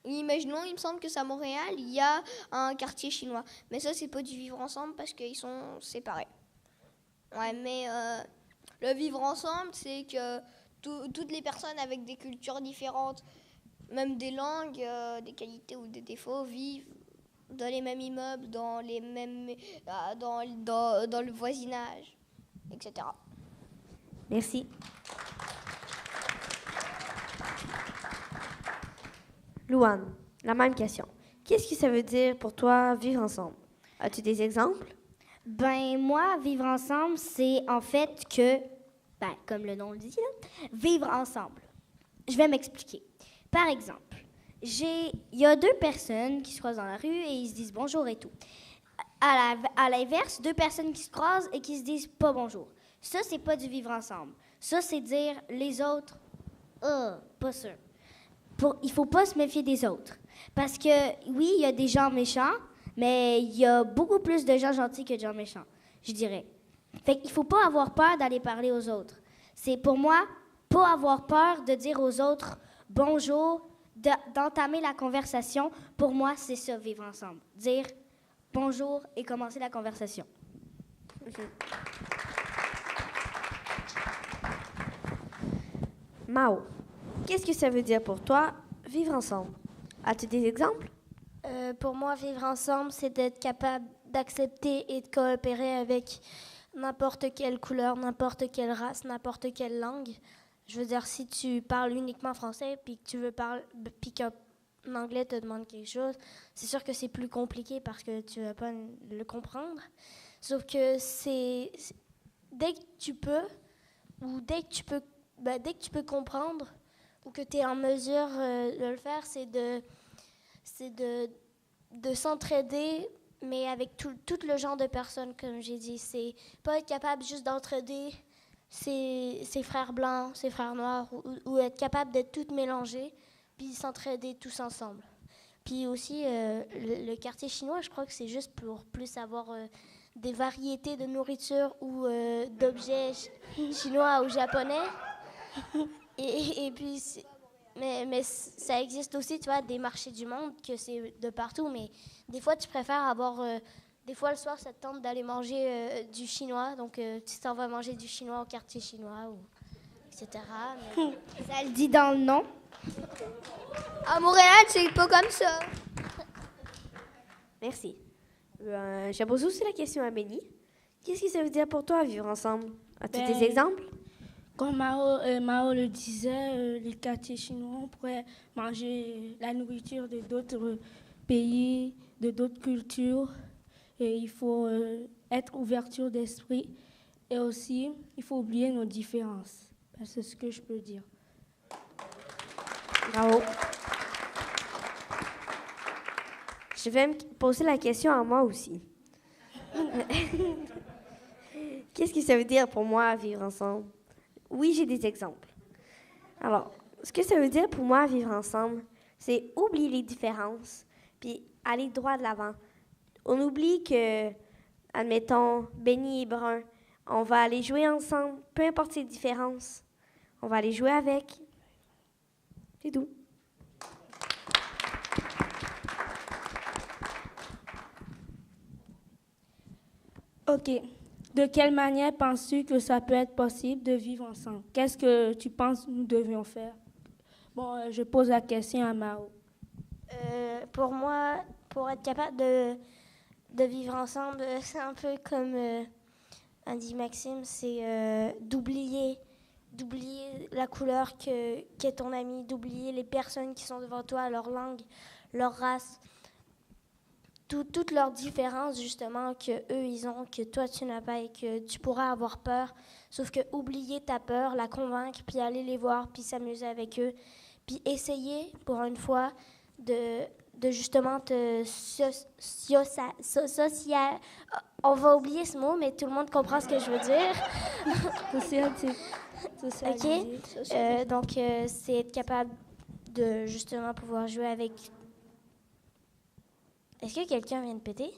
Imaginons, il me semble que c'est à Montréal, il y a un quartier chinois. Mais ça, c'est pas du vivre ensemble parce qu'ils sont séparés. Ouais, mais le vivre ensemble, c'est que toutes les personnes avec des cultures différentes, même des langues, des qualités ou des défauts, vivent dans les mêmes immeubles, dans les mêmes, dans le voisinage, etc. Merci. Louane, la même question. Qu'est-ce que ça veut dire pour toi, vivre ensemble? As-tu des exemples? Ben, moi, vivre ensemble, c'est en fait que, ben, comme le nom le dit, là, vivre ensemble. Je vais m'expliquer. Par exemple, il y a deux personnes qui se croisent dans la rue et ils se disent bonjour et tout. À l'inverse, deux personnes qui se croisent et qui se disent pas bonjour. Ça, c'est pas du vivre ensemble. Ça, c'est dire les autres, pas sûr. Il faut pas se méfier des autres. Parce que, oui, il y a des gens méchants, mais il y a beaucoup plus de gens gentils que de gens méchants, je dirais. Fait qu'il faut pas avoir peur d'aller parler aux autres. C'est pour moi, pas avoir peur de dire aux autres bonjour, d'entamer la conversation. Pour moi, c'est ça, vivre ensemble. Dire bonjour et commencer la conversation. Mao, qu'est-ce que ça veut dire pour toi, vivre ensemble? As-tu des exemples? Pour moi, vivre ensemble, c'est d'être capable d'accepter et de coopérer avec n'importe quelle couleur, n'importe quelle race, n'importe quelle langue. Je veux dire, si tu parles uniquement français puis que tu veux parler, puis qu'un anglais te demande quelque chose, c'est sûr que c'est plus compliqué parce que tu vas pas le comprendre. Sauf que dès que tu peux ou dès que tu peux comprendre ou que tu es en mesure de le faire, c'est de s'entraider, mais avec tout le genre de personnes, comme j'ai dit. C'est pas être capable juste d'entraider ses frères blancs, ses frères noirs, ou être capable d'être tout mélangé, puis s'entraider tous ensemble. Puis aussi, le quartier chinois, je crois que c'est juste pour plus avoir des variétés de nourriture ou d'objets chinois ou japonais. Et puis, mais ça existe aussi, tu vois, des marchés du monde, que c'est de partout, mais des fois, tu préfères avoir... des fois, le soir, ça te tente d'aller manger du chinois, donc tu t'en vas manger du chinois au quartier chinois, etc. Mais... Ça le dit dans le nom. À Montréal, c'est pas comme ça. Merci. Je pose aussi la question à Béni. Qu'est-ce que ça veut dire pour toi, vivre ensemble? As-tu des exemples? Comme Mao le disait, les quartiers chinois, on pourrait manger la nourriture de d'autres pays, de d'autres cultures. Et il faut être ouverture d'esprit. Et aussi, il faut oublier nos différences. C'est ce que je peux dire. Bravo. Je vais me poser la question à moi aussi. Qu'est-ce que ça veut dire pour moi, vivre ensemble? Oui, j'ai des exemples. Alors, ce que ça veut dire pour moi, vivre ensemble, c'est oublier les différences, puis aller droit de l'avant. On oublie que, admettons, Benny et Brun, on va aller jouer ensemble, peu importe les différences. On va aller jouer avec. C'est tout. OK. De quelle manière penses-tu que ça peut être possible de vivre ensemble? Qu'est-ce que tu penses que nous devions faire? Bon, je pose la question à Mao. Pour moi, pour être capable de vivre ensemble, c'est un peu comme a dit Maxime, c'est d'oublier la couleur qu'est ton ami, d'oublier les personnes qui sont devant toi, leur langue, leur race, toutes leurs différences, justement, qu'eux, ils ont, que toi, tu n'as pas et que tu pourras avoir peur. Sauf que oublier ta peur, la convaincre, puis aller les voir, puis s'amuser avec eux, puis essayer, pour une fois, de justement te social... On va oublier ce mot, mais tout le monde comprend ce que je veux dire. OK? Donc, c'est être capable de, justement, pouvoir jouer avec... Est-ce que quelqu'un vient de péter?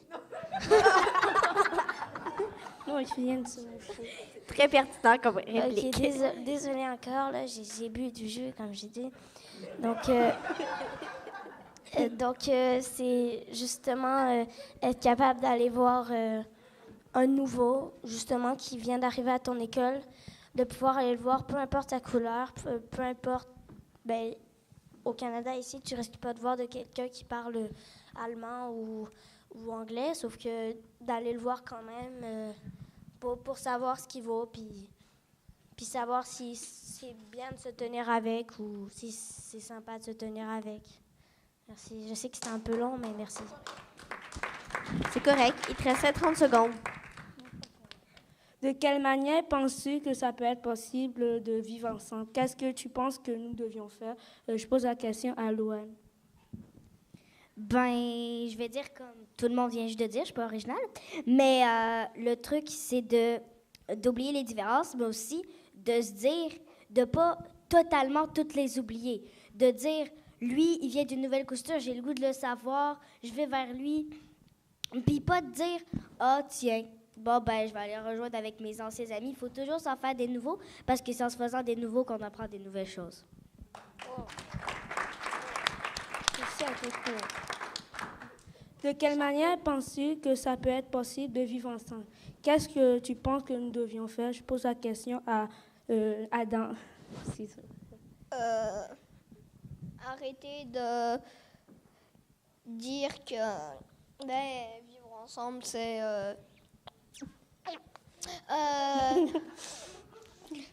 Non, je viens de se... Très pertinent comme réplique. OK, désolée encore, là, j'ai bu du jus, comme j'ai dit. Donc, c'est justement être capable d'aller voir un nouveau, justement, qui vient d'arriver à ton école, de pouvoir aller le voir, peu importe sa couleur, peu importe... Ben, au Canada, ici, tu risques pas de voir de quelqu'un qui parle allemand ou anglais, sauf que d'aller le voir quand même pour savoir ce qu'il vaut, puis savoir si c'est bien de se tenir avec ou si c'est sympa de se tenir avec. Merci. Je sais que c'était un peu long, mais merci. C'est correct. Il te restait 30 secondes. De quelle manière penses-tu que ça peut être possible de vivre ensemble? Qu'est-ce que tu penses que nous devions faire? Je pose la question à Louane. Ben, je vais dire comme tout le monde vient juste de dire, je suis pas originale. Mais le truc, c'est d'oublier les différences, mais aussi de se dire, de pas totalement toutes les oublier. De dire, lui, il vient d'une nouvelle culture, j'ai le goût de le savoir, je vais vers lui. Puis pas de dire, ah, tiens, bon, ben, je vais aller rejoindre avec mes anciens amis. Il faut toujours s'en faire des nouveaux, parce que c'est en se faisant des nouveaux qu'on apprend des nouvelles choses. Oh. C'est ça, c'est cool. De quelle manière penses-tu que ça peut être possible de vivre ensemble? Qu'est-ce que tu penses que nous devions faire? Je pose la question à Adam. C'est ça. Arrêter de dire que vivre ensemble, c'est...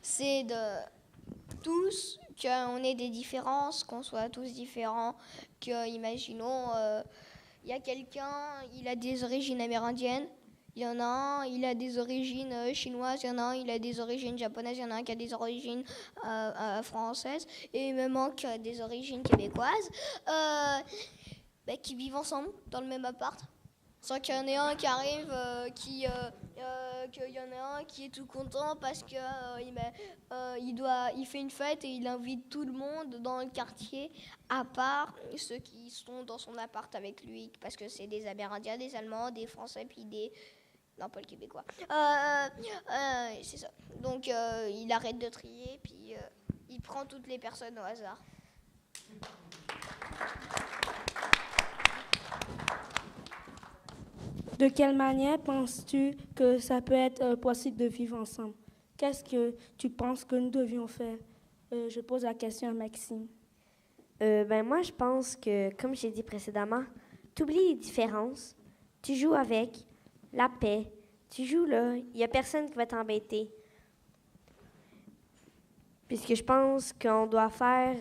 c'est de tous qu'on ait des différences, qu'on soit tous différents, que, imaginons, il y a quelqu'un, il a des origines amérindiennes, il y en a un, il a des origines chinoises, il y en a un, il a des origines japonaises, il y en a un qui a des origines françaises, et même un qui a des origines québécoises, qui vivent ensemble dans le même appart. Sans qu'il y en ait un qui arrive, qu'il y en a un qui est tout content parce que il fait une fête et il invite tout le monde dans le quartier, à part ceux qui sont dans son appart avec lui, parce que c'est des Amérindiens, des Allemands, des Français, puis des... Non, pas le Québécois. C'est ça. Donc, il arrête de trier, puis il prend toutes les personnes au hasard. De quelle manière penses-tu que ça peut être possible de vivre ensemble? Qu'est-ce que tu penses que nous devions faire? Je pose la question à Maxime. Moi, je pense que, comme j'ai dit précédemment, tu oublies les différences, tu joues avec la paix, tu joues là, il n'y a personne qui va t'embêter. Puis ce que je pense qu'on doit faire,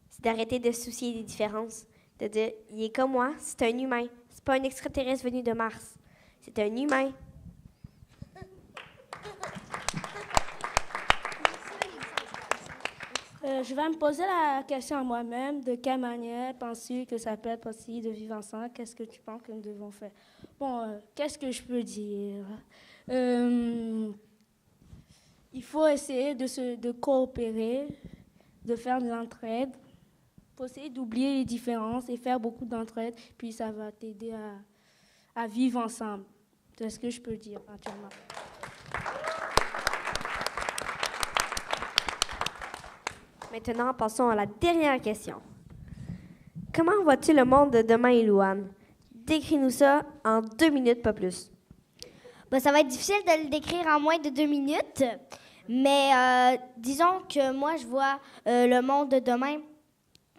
c'est d'arrêter de se soucier des différences, de dire, il est comme moi, c'est un humain. C'est pas un extraterrestre venu de Mars. C'est un humain. Je vais me poser la question à moi-même. De quelle manière penses-tu que ça peut être possible de vivre ensemble? Qu'est-ce que tu penses que nous devons faire? Bon, qu'est-ce que je peux dire? Il faut essayer de coopérer, de faire de l'entraide. Il faut essayer d'oublier les différences et faire beaucoup d'entraide, puis ça va t'aider à vivre ensemble. C'est ce que je peux dire actuellement. Maintenant, passons à la dernière question. Comment vois-tu le monde de demain, Louane? Décris-nous ça en 2 minutes, pas plus. Ben, ça va être difficile de le décrire en moins de 2 minutes, mais disons que moi, je vois le monde de demain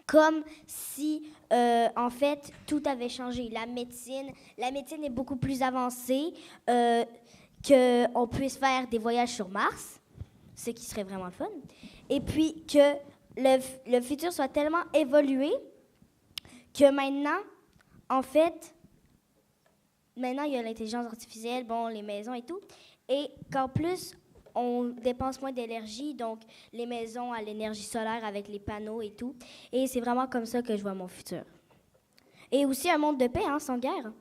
comme si, en fait, tout avait changé. La médecine est beaucoup plus avancée, qu'on puisse faire des voyages sur Mars, ce qui serait vraiment le fun, et puis que le futur soit tellement évolué que maintenant, en fait, maintenant, il y a l'intelligence artificielle, bon, les maisons et tout. Et qu'en plus, on dépense moins d'énergie, donc les maisons à l'énergie solaire avec les panneaux et tout. Et c'est vraiment comme ça que je vois mon futur. Et aussi un monde de paix, sans guerre.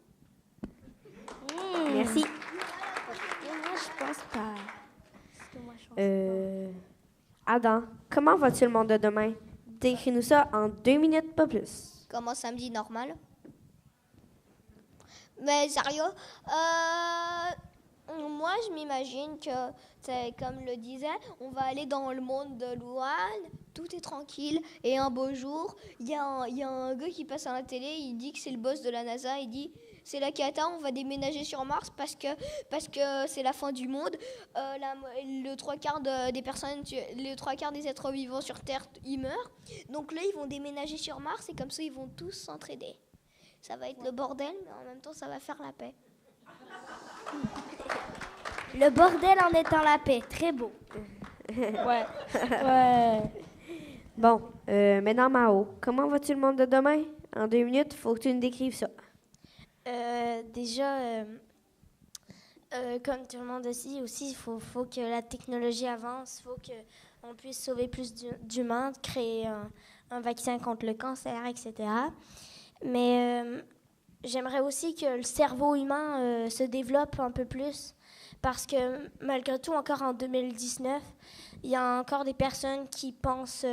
Merci. Moi, je pense pas. Adam, comment vas-tu le monde de demain? Décris-nous ça en 2 minutes, pas plus. Comme un samedi normal. Mais sérieux, moi je m'imagine que, comme le disait, on va aller dans le monde de Louane, tout est tranquille, et un beau jour, il y a un gars qui passe à la télé, il dit que c'est le boss de la NASA, il dit c'est la cata, on va déménager sur Mars parce que c'est la fin du monde. Le 3/4 des personnes, les 3/4 des êtres vivants sur Terre, ils meurent. Donc là, ils vont déménager sur Mars et comme ça, ils vont tous s'entraider. Ça va être le bordel, mais en même temps, ça va faire la paix. Le bordel en étant la paix. Très beau. Ouais. Bon, maintenant, Mao, comment vas-tu le monde de demain? En 2 minutes, il faut que tu nous décrives ça. Déjà, comme tout le monde dit aussi, il faut que la technologie avance, il faut qu'on puisse sauver plus d'humains, créer un vaccin contre le cancer, etc. Mais j'aimerais aussi que le cerveau humain se développe un peu plus, parce que malgré tout, encore en 2019, il y a encore des personnes qui pensent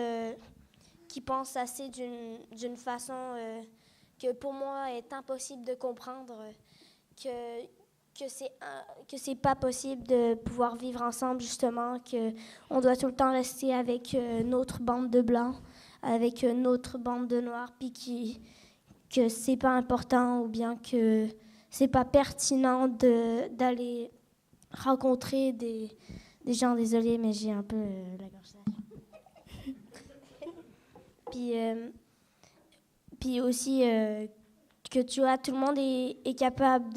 assez d'une façon que pour moi est impossible de comprendre, que c'est pas possible de pouvoir vivre ensemble, justement, qu'on doit tout le temps rester avec notre bande de blancs, avec notre bande de noirs, puis que c'est pas important ou bien que c'est pas pertinent d'aller rencontrer des gens. Désolée, mais j'ai un peu la gorge sèche. Puis aussi que tu vois, tout le monde est capable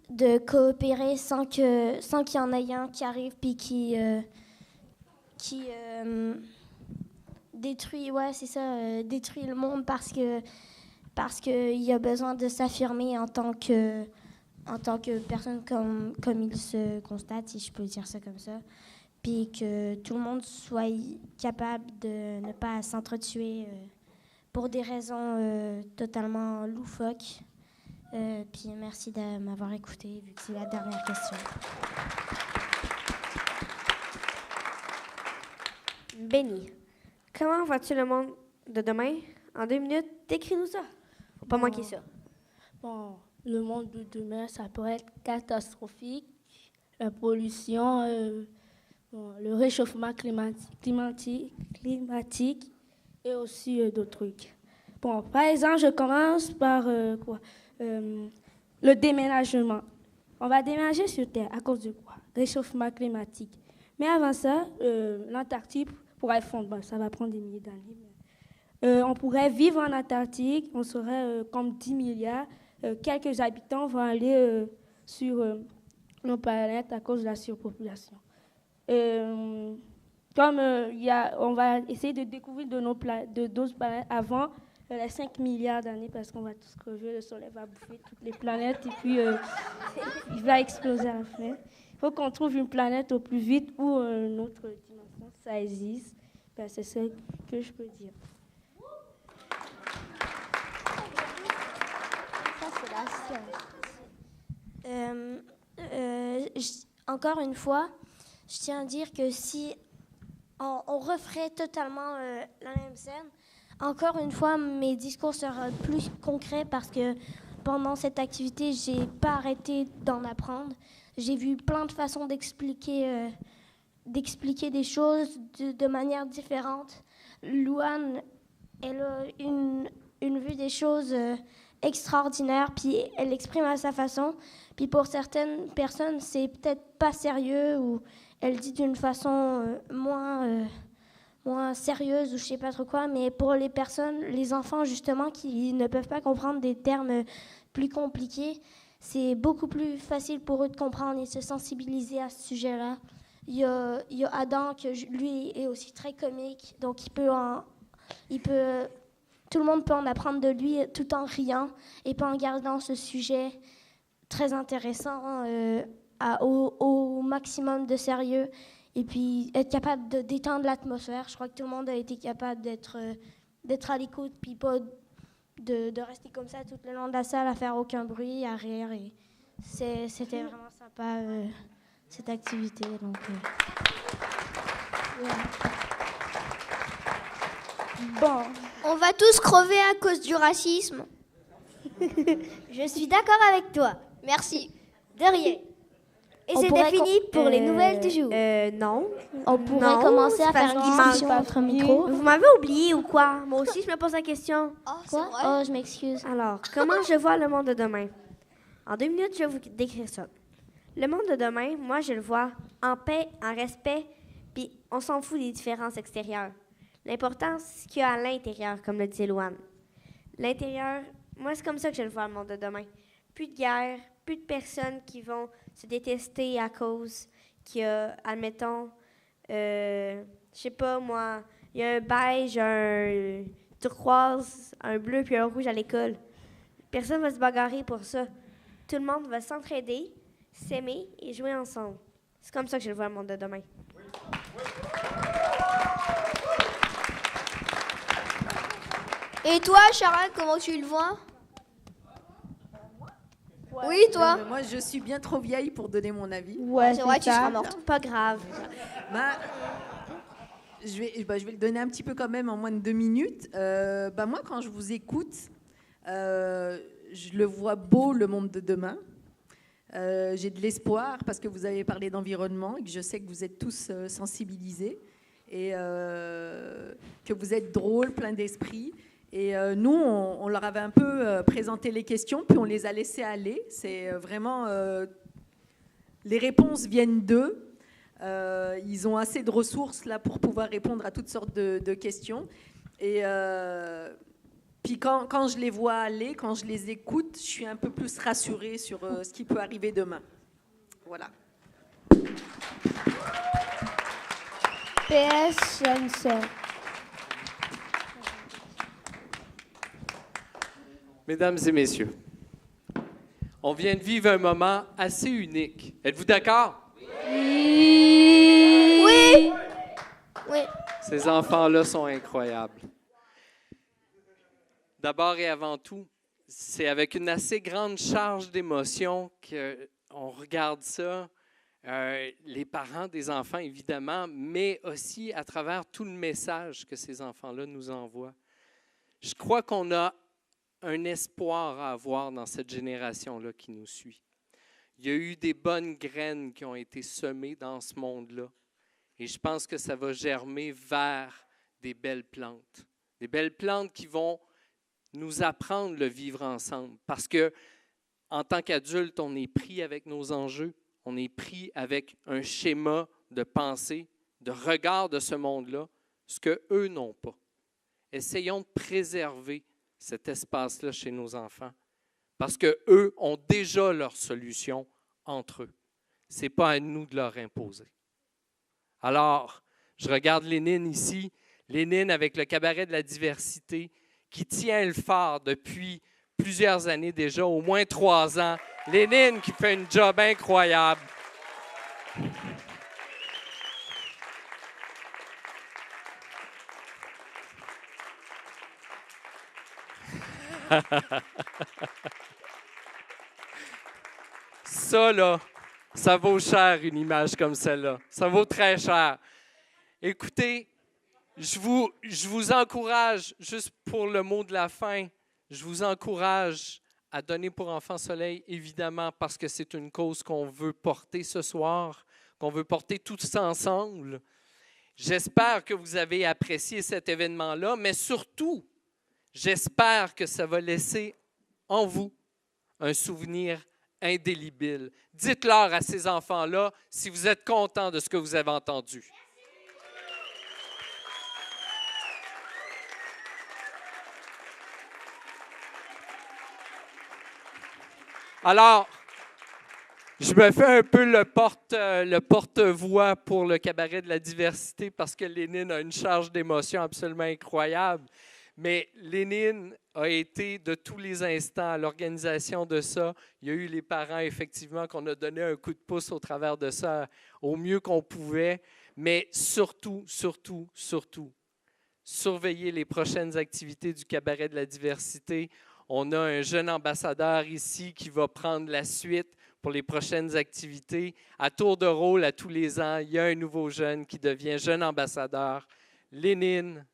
de coopérer sans qu'il y en ait un qui arrive puis qui détruit, détruit le monde parce qu'il y a besoin de s'affirmer en tant que personne comme il se constate, si je peux dire ça comme ça. Puis que tout le monde soit capable de ne pas s'entretuer pour des raisons totalement loufoques. Puis merci de m'avoir écouté, vu que c'est la dernière question. Benny, comment vas-tu le monde de demain? En 2 minutes, décris-nous ça. Faut pas manquer ça. Bon, le monde de demain, ça pourrait être catastrophique. La pollution, le réchauffement climatique et aussi d'autres trucs. Bon, par exemple, je commence par le déménagement. On va déménager sur Terre à cause de quoi? Réchauffement climatique. Mais avant ça, l'Antarctique pourrait fondre. Bon, ça va prendre des milliers d'années. On pourrait vivre en Antarctique, on serait comme 10 milliards. Quelques habitants vont aller sur nos planètes à cause de la surpopulation. On va essayer de découvrir d'autres planètes avant les 5 milliards d'années parce qu'on va tous crever, le soleil va bouffer toutes les planètes et puis il va exploser à la fin. Il faut qu'on trouve une planète au plus vite ou une autre dimension, ça existe. Ben, c'est ce que je peux dire. Ça, c'est la science. Encore une fois, je tiens à dire que si on referait totalement la même scène, encore une fois, mes discours seront plus concrets parce que pendant cette activité, j'ai pas arrêté d'en apprendre. J'ai vu plein de façons d'expliquer des choses de manière différente. Louane, elle a une vue des choses extraordinaire, puis elle l'exprime à sa façon. Puis pour certaines personnes, c'est peut-être pas sérieux ou elle dit d'une façon moins sérieuse ou je sais pas trop quoi, mais pour les personnes, les enfants justement qui ne peuvent pas comprendre des termes plus compliqués, c'est beaucoup plus facile pour eux de comprendre et de se sensibiliser à ce sujet-là. Il y a Adam, qui lui est aussi très comique, donc il peut tout le monde peut en apprendre de lui tout en riant et pas en gardant ce sujet très intéressant au maximum de sérieux. Et puis être capable de détendre l'atmosphère. Je crois que tout le monde a été capable d'être à l'écoute, puis pas de rester comme ça tout le long de la salle à faire aucun bruit, à rire. Et c'était vraiment sympa, cette activité. Donc, yeah. Bon. On va tous crever à cause du racisme. Je suis d'accord avec toi. Merci. De rien. Et c'était fini pour les nouvelles du jour. Non. On pourrait commencer à faire une discussion entre micros. Vous m'avez oublié ou quoi? Moi aussi, je me pose la question. Oh, Quoi? c'est vrai? Oh, je m'excuse. Alors, comment je vois le monde de demain? En 2 minutes, je vais vous décrire ça. Le monde de demain, moi, je le vois en paix, en respect, puis on s'en fout des différences extérieures. L'important, c'est ce qu'il y a à l'intérieur, comme le disait Louane. L'intérieur, moi, c'est comme ça que je le vois, le monde de demain. Plus de guerre, plus de personnes qui vont se détester à cause qu'il y a, admettons, je sais pas moi, il y a un beige, un turquoise, un bleu puis un rouge à l'école. Personne va se bagarrer pour ça. Tout le monde va s'entraider, s'aimer et jouer ensemble. C'est comme ça que je le vois, le monde de demain. Et toi, Sharon, comment tu le vois? Oui, toi? Moi, je suis bien trop vieille pour donner mon avis. Ouais, C'est vrai, tu seras morte. Pas grave. Bah, je vais le donner un petit peu quand même en moins de 2 minutes. Moi, quand je vous écoute, je le vois beau, le monde de demain. J'ai de l'espoir parce que vous avez parlé d'environnement et que je sais que vous êtes tous sensibilisés et que vous êtes drôles, plein d'esprit. Et nous, on leur avait un peu présenté les questions, puis on les a laissés aller. C'est vraiment... les réponses viennent d'eux. Ils ont assez de ressources là pour pouvoir répondre à toutes sortes de questions. Et puis quand je les vois aller, quand je les écoute, je suis un peu plus rassurée sur ce qui peut arriver demain. Voilà. PS, j'aime ça. Mesdames et messieurs, on vient de vivre un moment assez unique. Êtes-vous d'accord? Oui! Oui. Ces enfants-là sont incroyables. D'abord et avant tout, c'est avec une assez grande charge d'émotion qu'on regarde ça, les parents des enfants évidemment, mais aussi à travers tout le message que ces enfants-là nous envoient. Je crois qu'on a un espoir à avoir dans cette génération-là qui nous suit. Il y a eu des bonnes graines qui ont été semées dans ce monde-là. Et je pense que ça va germer vers des belles plantes. Des belles plantes qui vont nous apprendre le vivre ensemble. Parce que, en tant qu'adulte, on est pris avec nos enjeux. On est pris avec un schéma de pensée, de regard de ce monde-là, ce qu'eux n'ont pas. Essayons de préserver cet espace-là chez nos enfants. Parce qu'eux ont déjà leur solution entre eux. Ce n'est pas à nous de leur imposer. Alors, je regarde Lénine ici, Lénine avec le cabaret de la diversité, qui tient le phare depuis plusieurs années déjà, au moins 3 ans. Lénine qui fait un job incroyable. Ça, là, ça vaut cher, une image comme celle-là. Ça vaut très cher. Écoutez, je vous encourage, juste pour le mot de la fin, je vous encourage à donner pour Enfants Soleil, évidemment, parce que c'est une cause qu'on veut porter ce soir, qu'on veut porter tous ensemble. J'espère que vous avez apprécié cet événement-là, mais surtout, j'espère que ça va laisser en vous un souvenir indélébile. Dites-leur à ces enfants-là si vous êtes contents de ce que vous avez entendu. Alors, je me fais un peu le porte-voix pour le cabaret de la diversité parce que Lénine a une charge d'émotion absolument incroyable. Mais Lénine a été de tous les instants à l'organisation de ça. Il y a eu les parents, effectivement, qu'on a donné un coup de pouce au travers de ça au mieux qu'on pouvait. Mais surtout, surveiller les prochaines activités du Cabaret de la diversité. On a un jeune ambassadeur ici qui va prendre la suite pour les prochaines activités. À tour de rôle, à tous les ans, il y a un nouveau jeune qui devient jeune ambassadeur. Lénine.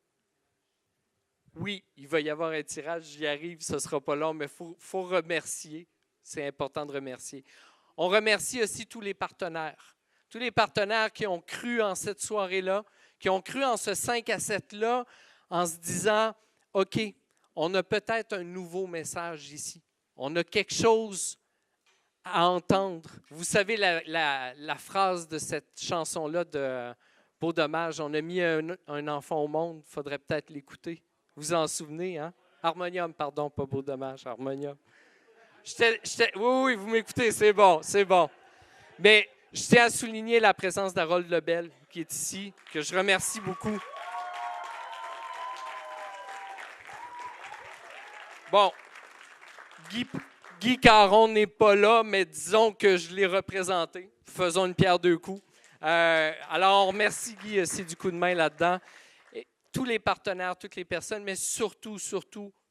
Oui, il va y avoir un tirage, j'y arrive, ce ne sera pas long, mais il faut remercier. C'est important de remercier. On remercie aussi tous les partenaires. Tous les partenaires qui ont cru en cette soirée-là, qui ont cru en ce 5 à 7-là, en se disant, OK, on a peut-être un nouveau message ici. On a quelque chose à entendre. Vous savez la phrase de cette chanson-là de Beau Dommage, on a mis un enfant au monde, il faudrait peut-être l'écouter. Vous en souvenez, hein? Harmonium, pardon, pas Beau Dommage, Harmonium. Oui, vous m'écoutez, c'est bon. Mais je tiens à souligner la présence d'Harold Lebel, qui est ici, que je remercie beaucoup. Bon, Guy Caron n'est pas là, mais disons que je l'ai représenté. Faisons une pierre deux coups. Alors, on remercie Guy aussi du coup de main là-dedans. Et tous les partenaires, toutes les personnes, mais surtout,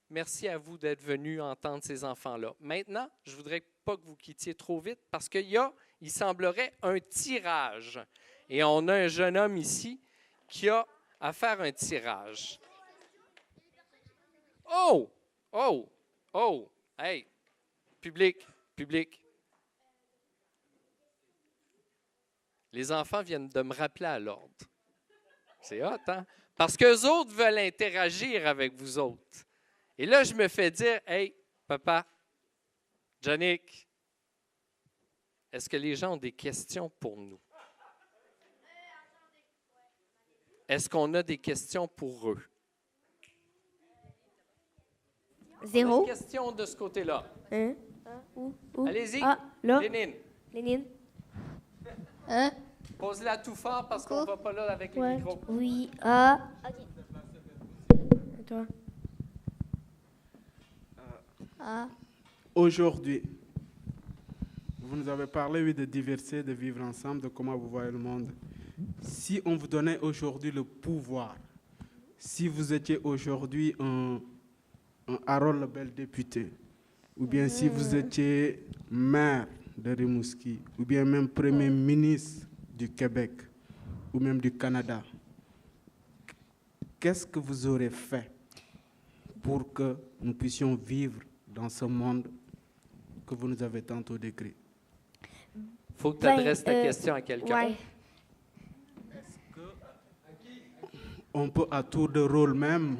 merci à vous d'être venus entendre ces enfants-là. Maintenant, je ne voudrais pas que vous quittiez trop vite parce il semblerait, un tirage. Et on a un jeune homme ici qui a à faire un tirage. Oh! Hey! Public. Les enfants viennent de me rappeler à l'ordre. C'est hot, hein? Parce qu'eux autres veulent interagir avec vous autres. Et là, je me fais dire, « Hey, papa, Jannick, est-ce que les gens ont des questions pour nous? Est-ce qu'on a des questions pour eux? » 0. Une question de ce côté-là. Où? Allez-y, Ah, là. Lénine. Pose-la tout fort parce qu'on ne va pas là avec les micros. Oui. OK. Toi. Aujourd'hui, vous nous avez parlé, oui, de diversité, de vivre ensemble, de comment vous voyez le monde. Si on vous donnait aujourd'hui le pouvoir, si vous étiez aujourd'hui un Harold Lebel député, ou bien si vous étiez maire de Rimouski, ou bien même premier ministre du Québec, ou même du Canada, qu'est-ce que vous aurez fait pour que nous puissions vivre dans ce monde que vous nous avez tantôt décrit? Il faut que tu adresses ta question à quelqu'un. Ouais. Est-ce qu'on peut à tour de rôle même...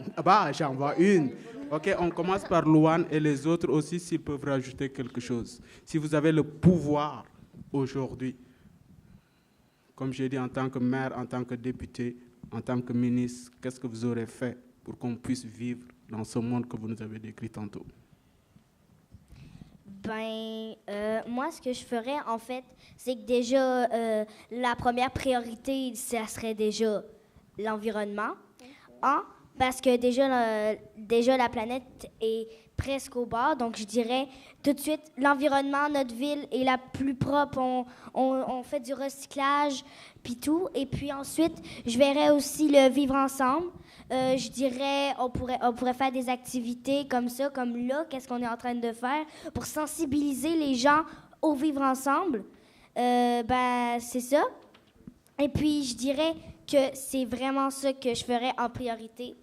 j'en vois une. OK, on commence par Louane et les autres aussi s'ils peuvent rajouter quelque chose. Si vous avez le pouvoir aujourd'hui, comme j'ai dit, en tant que maire, en tant que député, en tant que ministre, qu'est-ce que vous aurez fait pour qu'on puisse vivre dans ce monde que vous nous avez décrit tantôt? Moi, ce que je ferais, en fait, c'est que déjà, la première priorité, ça serait déjà l'environnement. Parce que déjà la planète est presque au bord. Donc, je dirais tout de suite, l'environnement, notre ville est la plus propre. On fait du recyclage, puis tout. Et puis ensuite, je verrais aussi le vivre ensemble. Je dirais, on pourrait faire des activités comme ça, comme là, qu'est-ce qu'on est en train de faire, pour sensibiliser les gens au vivre ensemble. C'est ça. Et puis, je dirais que c'est vraiment ça que je ferais en priorité.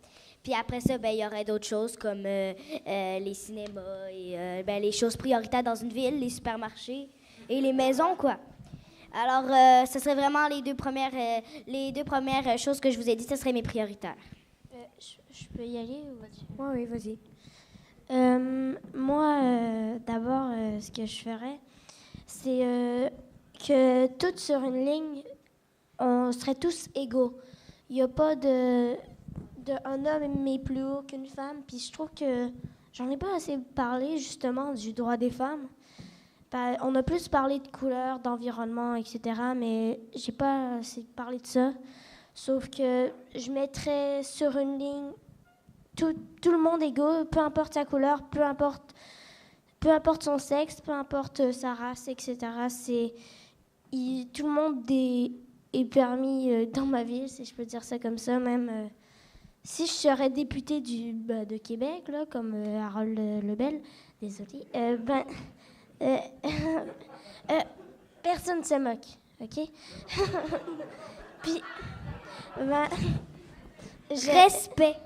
Puis après ça, il y aurait d'autres choses comme les cinémas et les choses prioritaires dans une ville, les supermarchés et les maisons, quoi. Alors, ce serait vraiment les deux premières choses que je vous ai dit, ce seraient mes prioritaires. Je peux y aller ou vas-y? Oui, vas-y. Moi, d'abord, ce que je ferais, c'est que toutes sur une ligne, on serait tous égaux. Il n'y a pas un homme est plus haut qu'une femme. Puis je trouve que j'en ai pas assez parlé, justement, du droit des femmes. On a plus parlé de couleurs, d'environnement, etc., mais j'ai pas assez parlé de ça. Sauf que je mettrais sur une ligne tout le monde est égaux, peu importe sa couleur, peu importe son sexe, peu importe sa race, etc. Tout le monde est permis dans ma ville, si je peux dire ça comme ça. Même si je serais député de Québec, là, comme Harold Lebel, désolé, personne ne se moque, OK? Puis, respect.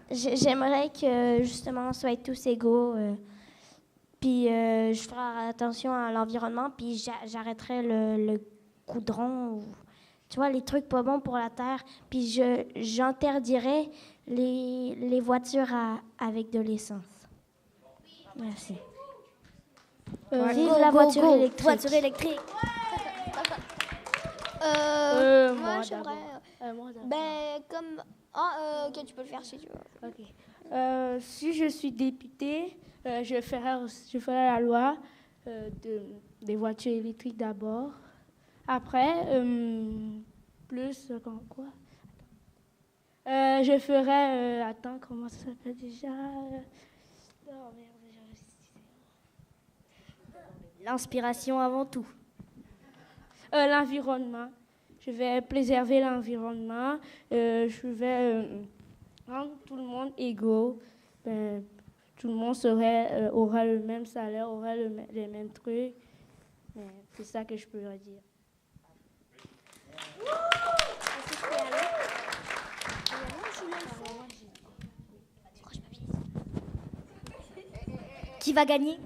J'aimerais que, justement, on soit tous égaux. Puis, je ferai attention à l'environnement, puis j'arrêterai le goudron, ou, tu vois, les trucs pas bons pour la terre. Puis, j'interdirai les voitures avec de l'essence. Merci. Vive la voiture électrique. Voiture électrique. Moi, j'aimerais... comme... ok, tu peux le faire si tu veux. OK. Si je suis députée, je ferai la loi des voitures électriques d'abord. Après, quoi? Je ferai... attends, comment ça s'appelle déjà? Oh, merde, L'inspiration avant tout. L'environnement. Je vais préserver l'environnement. Je vais rendre tout le monde égaux. Tout le monde aura le même salaire, aura les mêmes trucs. C'est ça que je peux dire. Qui va gagner?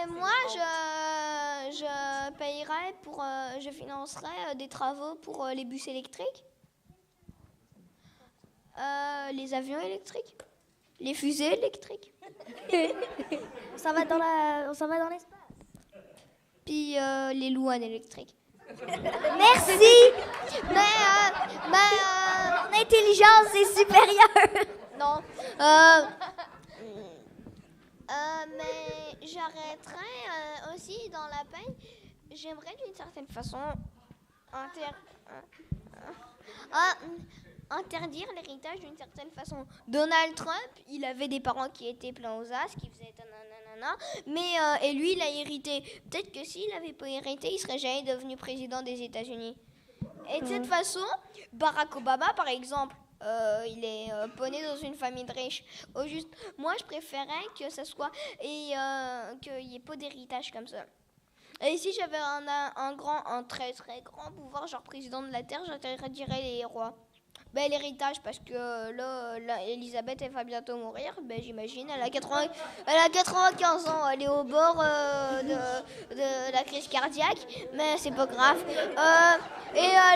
Moi, je payerais je financerais des travaux pour les bus électriques, les avions électriques, les fusées électriques. On s'en va dans l'espace. Puis les louanes électriques. Merci. Mon intelligence est supérieure. Non. Mais j'arrêterais aussi dans la paye. J'aimerais d'une certaine façon interdire l'héritage d'une certaine façon. Donald Trump, il avait des parents qui étaient pleins aux as, qui faisaient nanana, mais et lui, il a hérité. Peut-être que s'il n'avait pas hérité, il serait jamais devenu président des États-Unis. Et de cette façon, Barack Obama, par exemple, il est pas né dans une famille de riches. Au juste, moi, je préférais que ça soit qu'il n'y ait pas d'héritage comme ça. Et si j'avais un très très grand pouvoir, genre président de la Terre, j'interdirais les rois. L'héritage, parce que là, Elisabeth, elle va bientôt mourir. J'imagine, elle a 95 ans, elle est au bord de la crise cardiaque, mais c'est pas grave. Et là,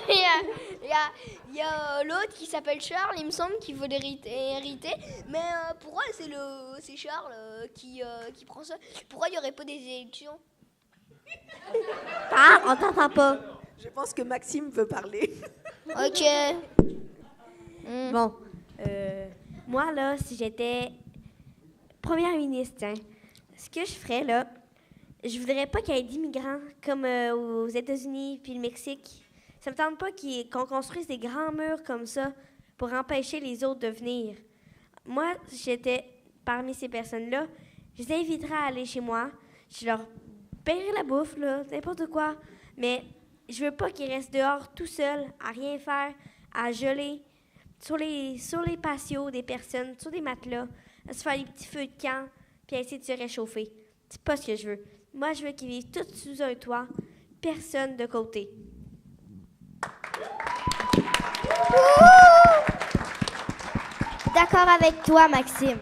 il y a l'autre qui s'appelle Charles, il me semble, qui veut hériter. Mais pourquoi c'est Charles qui prend ça? Pourquoi il n'y aurait pas des élections? Ah, on t'entend pas. Je pense que Maxime veut parler. Ok. Bon, moi, là, si j'étais première ministre, ce que je ferais, là, je voudrais pas qu'il y ait d'immigrants comme aux États-Unis puis le Mexique. Ça me tente pas qu'on construise des grands murs comme ça pour empêcher les autres de venir. Moi, si j'étais parmi ces personnes-là, je les inviterais à aller chez moi. Je leur paierais la bouffe, là, n'importe quoi. Mais je veux pas qu'ils restent dehors tout seuls, à rien faire, à geler sur les patios des personnes, sur des matelas, à se faire des petits feux de camp, puis à essayer de se réchauffer. C'est pas ce que je veux. Moi, je veux qu'ils vivent tous sous un toit, personne de côté. D'accord avec toi, Maxime.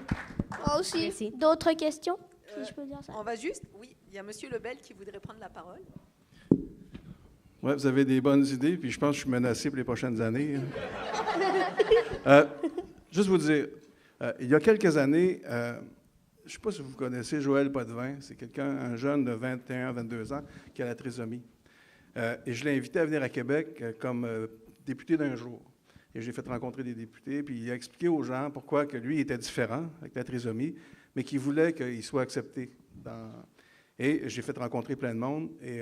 Moi aussi. Merci. D'autres questions? Si je peux dire ça. On va juste... Oui, il y a M. Lebel qui voudrait prendre la parole. Oui, vous avez des bonnes idées, puis je pense que je suis menacé pour les prochaines années. Juste vous dire, il y a quelques années, je ne sais pas si vous connaissez Joël Potvin, c'est un jeune de 21, 22 ans qui a la trisomie. Et je l'ai invité à venir à Québec comme député d'un jour. Et j'ai fait rencontrer des députés, puis il a expliqué aux gens pourquoi que lui était différent avec la trisomie, mais qu'il voulait qu'il soit accepté. Et j'ai fait rencontrer plein de monde, et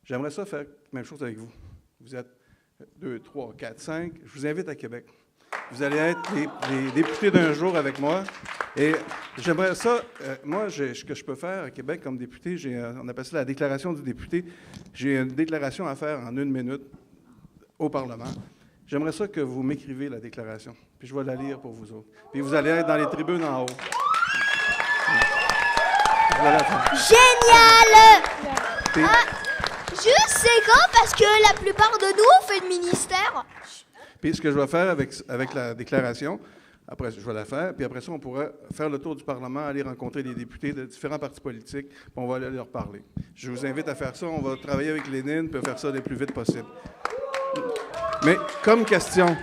j'aimerais ça faire la même chose avec vous. Vous êtes 2, 3, 4, 5, je vous invite à Québec. Vous allez être les députés d'un jour avec moi. Et j'aimerais ça, ce que je peux faire à Québec comme député, on appelle ça la déclaration du député. J'ai une déclaration à faire en 1 minute au Parlement. J'aimerais ça que vous m'écrivez la déclaration, puis je vais la lire pour vous autres. Puis vous allez être dans les tribunes en haut. Génial! Juste, c'est quand? Parce que la plupart de nous, on fait le ministère. Puis ce que je vais faire avec la déclaration, après, je vais la faire, puis après ça, on pourra faire le tour du Parlement, aller rencontrer les députés de différents partis politiques, puis on va aller leur parler. Je vous invite à faire ça. On va travailler avec Lénine, puis faire ça le plus vite possible. Mais comme question,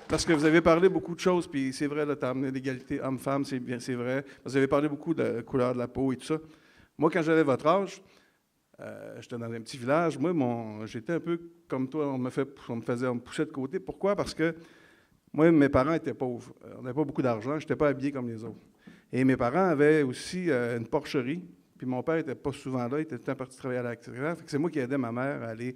parce que vous avez parlé beaucoup de choses, puis c'est vrai, tu as amené l'égalité homme-femme, c'est vrai. Vous avez parlé beaucoup de la couleur de la peau et tout ça. Moi, quand j'avais votre âge, j'étais dans un petit village. Moi, j'étais un peu comme toi, on me poussait de côté. Pourquoi? Parce que moi, mes parents étaient pauvres. On n'avait pas beaucoup d'argent. Je n'étais pas habillé comme les autres. Et mes parents avaient aussi une porcherie. Puis mon père n'était pas souvent là. Il était tout le temps parti travailler à l'extérieur. C'est moi qui aidais ma mère à aller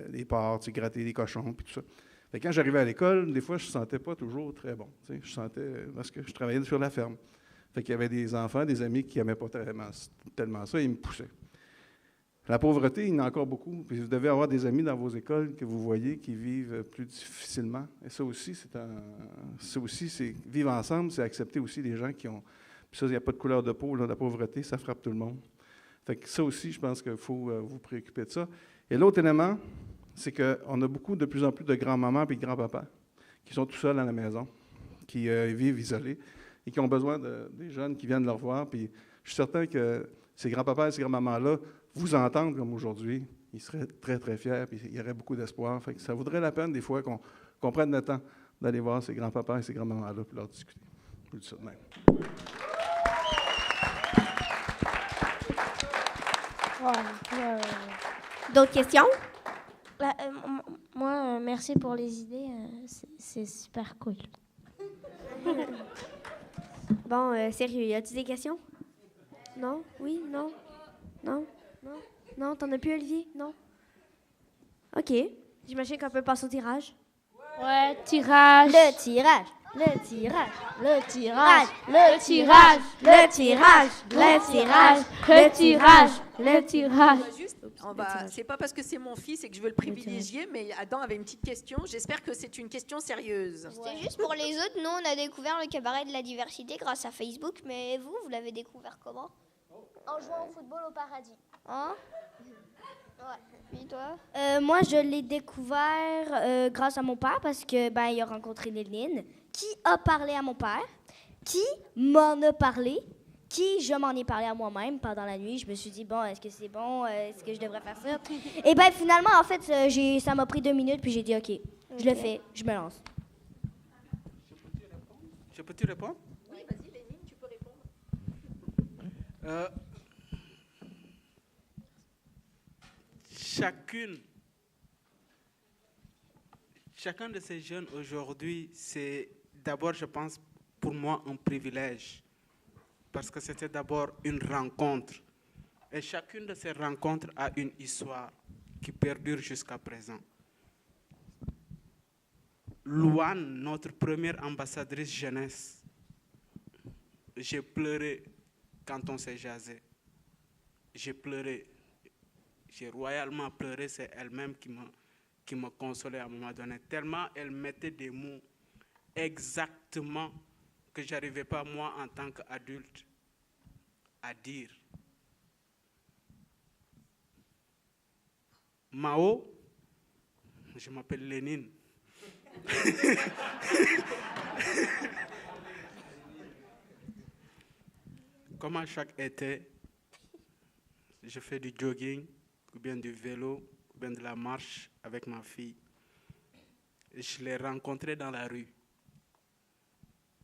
les porcs, gratter les cochons, puis tout ça. Fait que quand j'arrivais à l'école, des fois, je ne sentais pas toujours très bon. Je sentais, parce que je travaillais sur la ferme. Fait qu'il y avait des enfants, des amis qui n'aimaient pas tellement ça, et ils me poussaient. La pauvreté, il y en a encore beaucoup. Puis vous devez avoir des amis dans vos écoles que vous voyez qui vivent plus difficilement. Et ça aussi, c'est vivre ensemble, c'est accepter aussi des gens qui ont... Puis ça, il n'y a pas de couleur de peau, là, la pauvreté, ça frappe tout le monde. Fait que ça aussi, je pense qu'il faut vous préoccuper de ça. Et l'autre élément, c'est qu'on a de plus en plus de grands-mamans et de grands-papas qui sont tout seuls à la maison, qui vivent isolés et qui ont besoin des jeunes qui viennent leur voir. Puis je suis certain que ces grands-papas et ces grands-mamans-là vous entendent comme aujourd'hui. Ils seraient très, très fiers, puis il y aurait beaucoup d'espoir. Fait que ça vaudrait la peine, des fois, qu'on prenne le temps d'aller voir ces grands-papas et ces grands-mamans-là pour leur discuter. Je dis ça de même. D'autres questions? Moi, merci pour les idées. C'est super cool. Bon, sérieux, y a-t-il des questions? Non? Oui? Non? Non? Non? Non? T'en as plus, Olivier? Non? OK. J'imagine qu'on peut passer au tirage. Ouais, tirage. Le tirage. Le tirage. Le tirage. Le tirage. Le tirage. Le tirage. Le tirage. Le tirage. C'est pas parce que c'est mon fils et que je veux le privilégier, mais Adam avait une petite question. J'espère que c'est une question sérieuse. C'était juste pour les autres. Nous, on a découvert le cabaret de la diversité grâce à Facebook. Mais vous l'avez découvert comment? En jouant au football au paradis. Hein? Ouais. Et toi? Moi, je l'ai découvert grâce à mon père parce que il a rencontré Lénine, qui a parlé à mon père, qui m'en a parlé, qui je m'en ai parlé à moi-même pendant la nuit. Je me suis dit, bon, est-ce que c'est bon? Est-ce que je devrais faire ça? Et finalement, en fait, ça m'a pris 2 minutes, puis j'ai dit, OK, je le fais, je me lance. Je peux-tu répondre? Oui, vas-y, Lénine, tu peux répondre. Chacun de ces jeunes aujourd'hui, c'est d'abord, je pense, pour moi, un privilège. Parce que c'était d'abord une rencontre. Et chacune de ces rencontres a une histoire qui perdure jusqu'à présent. Louane, notre première ambassadrice jeunesse, j'ai pleuré quand on s'est jasé. J'ai pleuré. J'ai royalement pleuré, c'est elle-même qui me consolait à un moment donné. Tellement elle mettait des mots exactement que je n'arrivais pas, moi, en tant qu'adulte, à dire. Mao, je m'appelle Lénine. Comme à chaque été, je fais du jogging, ou bien du vélo, ou bien de la marche avec ma fille. Et je l'ai rencontrée dans la rue,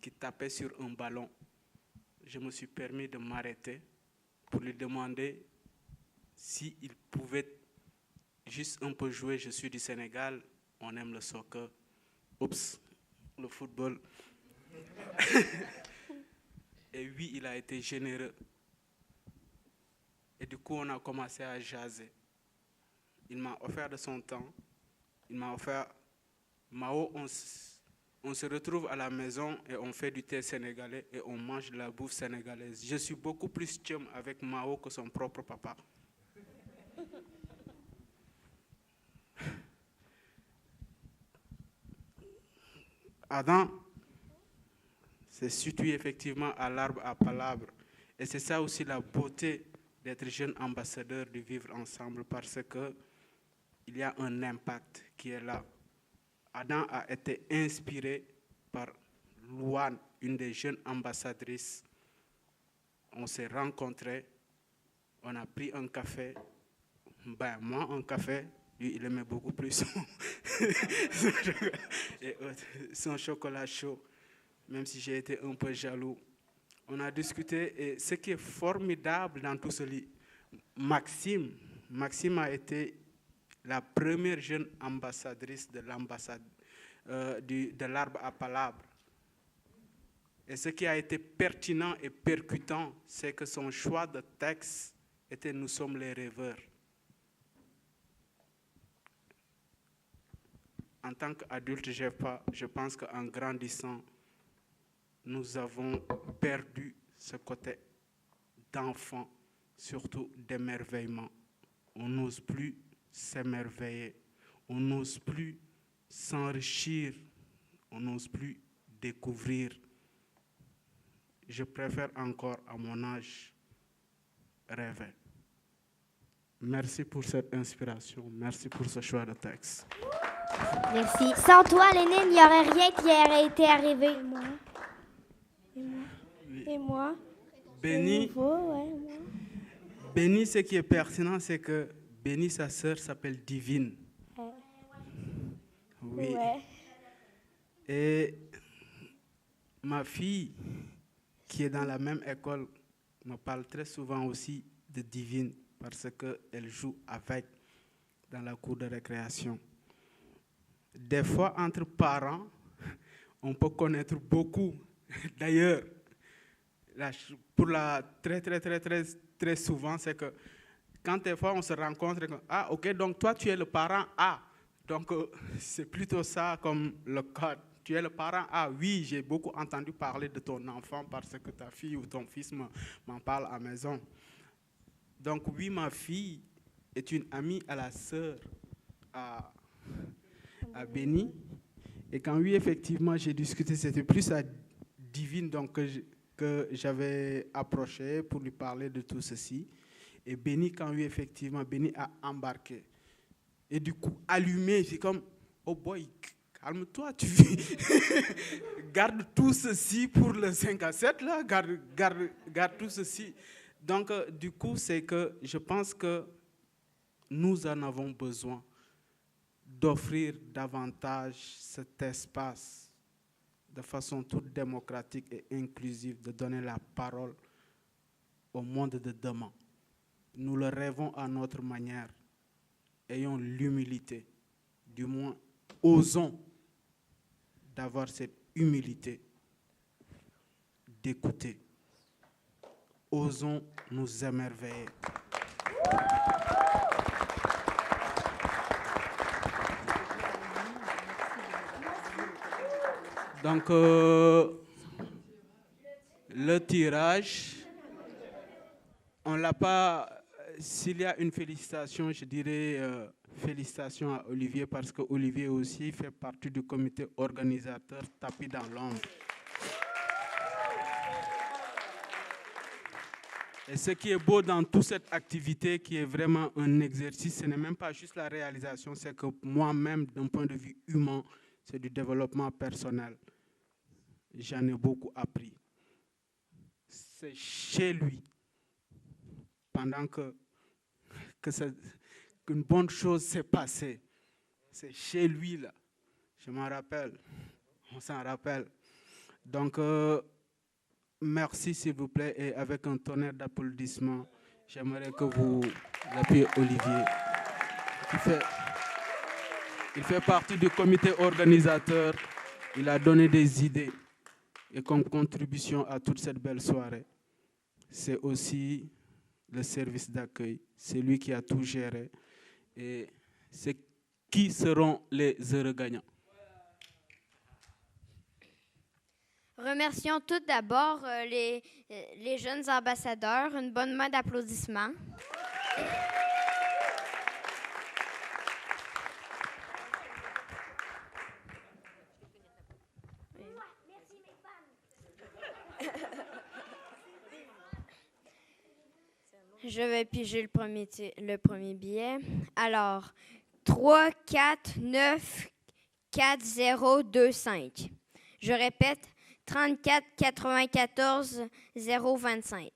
qui tapait sur un ballon. Je me suis permis de m'arrêter pour lui demander s'il pouvait juste un peu jouer. Je suis du Sénégal, on aime le soccer. Oups, le football. Et oui, il a été généreux. Et du coup, on a commencé à jaser. Il m'a offert de son temps. il m'a offert Mao. On se retrouve à la maison et on fait du thé sénégalais et on mange de la bouffe sénégalaise. Je suis beaucoup plus chum avec Mao que son propre papa. Adam s'est situé effectivement à l'arbre à palabres. Et c'est ça aussi la beauté d'être jeune ambassadeur du vivre ensemble, parce qu'il y a un impact qui est là. Adam a été inspiré par Louane, une des jeunes ambassadrices. On s'est rencontrés, on a pris un café. Ben, moi, un café, lui, il aimait beaucoup plus son chocolat chaud, même si j'ai été un peu jaloux. On a discuté et ce qui est formidable dans tout cela, Maxime a été la première jeune ambassadrice de l'ambassade de l'arbre à palabres. Et ce qui a été pertinent et percutant, c'est que son choix de texte était « Nous sommes les rêveurs ». En tant qu'adulte, je pense qu'en grandissant, nous avons perdu ce côté d'enfant, surtout d'émerveillement. On n'ose plus s'émerveiller, on n'ose plus s'enrichir, on n'ose plus découvrir. Je préfère encore, à mon âge, rêver. Merci pour cette inspiration, merci pour ce choix de texte. Merci. Sans toi, Lénine, il n'y aurait rien qui aurait été arrivé. Et moi? Béni, Béni, ce qui est pertinent, c'est que Béni, sa sœur, s'appelle Divine. Oui. Ouais. Et ma fille, qui est dans la même école, me parle très souvent aussi de Divine, parce qu'elle joue avec dans la cour de récréation. Des fois, entre parents, on peut connaître beaucoup. D'ailleurs, très souvent, c'est que quand des fois on se rencontre, ah, ok, donc toi tu es le parent A. Donc c'est plutôt ça comme le code. Tu es le parent A. Oui, j'ai beaucoup entendu parler de ton enfant parce que ta fille ou ton fils m'en parle à la maison. Donc oui, ma fille est une amie à la sœur à Béni. Et quand oui, effectivement, j'ai discuté, c'était plus à Divine donc, que j'avais approché pour lui parler de tout ceci. Et Béni, quand oui, effectivement, Béni a embarqué. Et du coup, allumé, c'est comme, oh boy, calme-toi, tu garde tout ceci pour le 5 à 7, là, garde tout ceci. Donc, du coup, c'est que je pense que nous en avons besoin d'offrir davantage cet espace de façon toute démocratique et inclusive, de donner la parole au monde de demain. Nous le rêvons à notre manière. Ayons l'humilité, du moins osons d'avoir cette humilité d'écouter. Osons nous émerveiller. Donc, le tirage, on ne l'a pas. S'il y a une félicitation, je dirais félicitations à Olivier, parce que Olivier aussi fait partie du comité organisateur Tapis dans l'ombre. Et ce qui est beau dans toute cette activité, qui est vraiment un exercice, ce n'est même pas juste la réalisation, c'est que moi-même, d'un point de vue humain, c'est du développement personnel. J'en ai beaucoup appris. C'est chez lui, pendant qu'une bonne chose s'est passée. C'est chez lui, là. Je m'en rappelle. On s'en rappelle. Donc, merci, s'il vous plaît. Et avec un tonnerre d'applaudissements, j'aimerais que vous appuyez Olivier. Il fait partie du comité organisateur. Il a donné des idées. Et comme contribution à toute cette belle soirée, c'est aussi le service d'accueil. C'est lui qui a tout géré. Et ce Qui seront les heureux gagnants? Remercions tout d'abord les jeunes ambassadeurs. Une bonne main d'applaudissements. Je vais piger le premier billet. Alors, 3, 4, 9, 4, 0, 2, 5. Je répète, 34 94 0 25.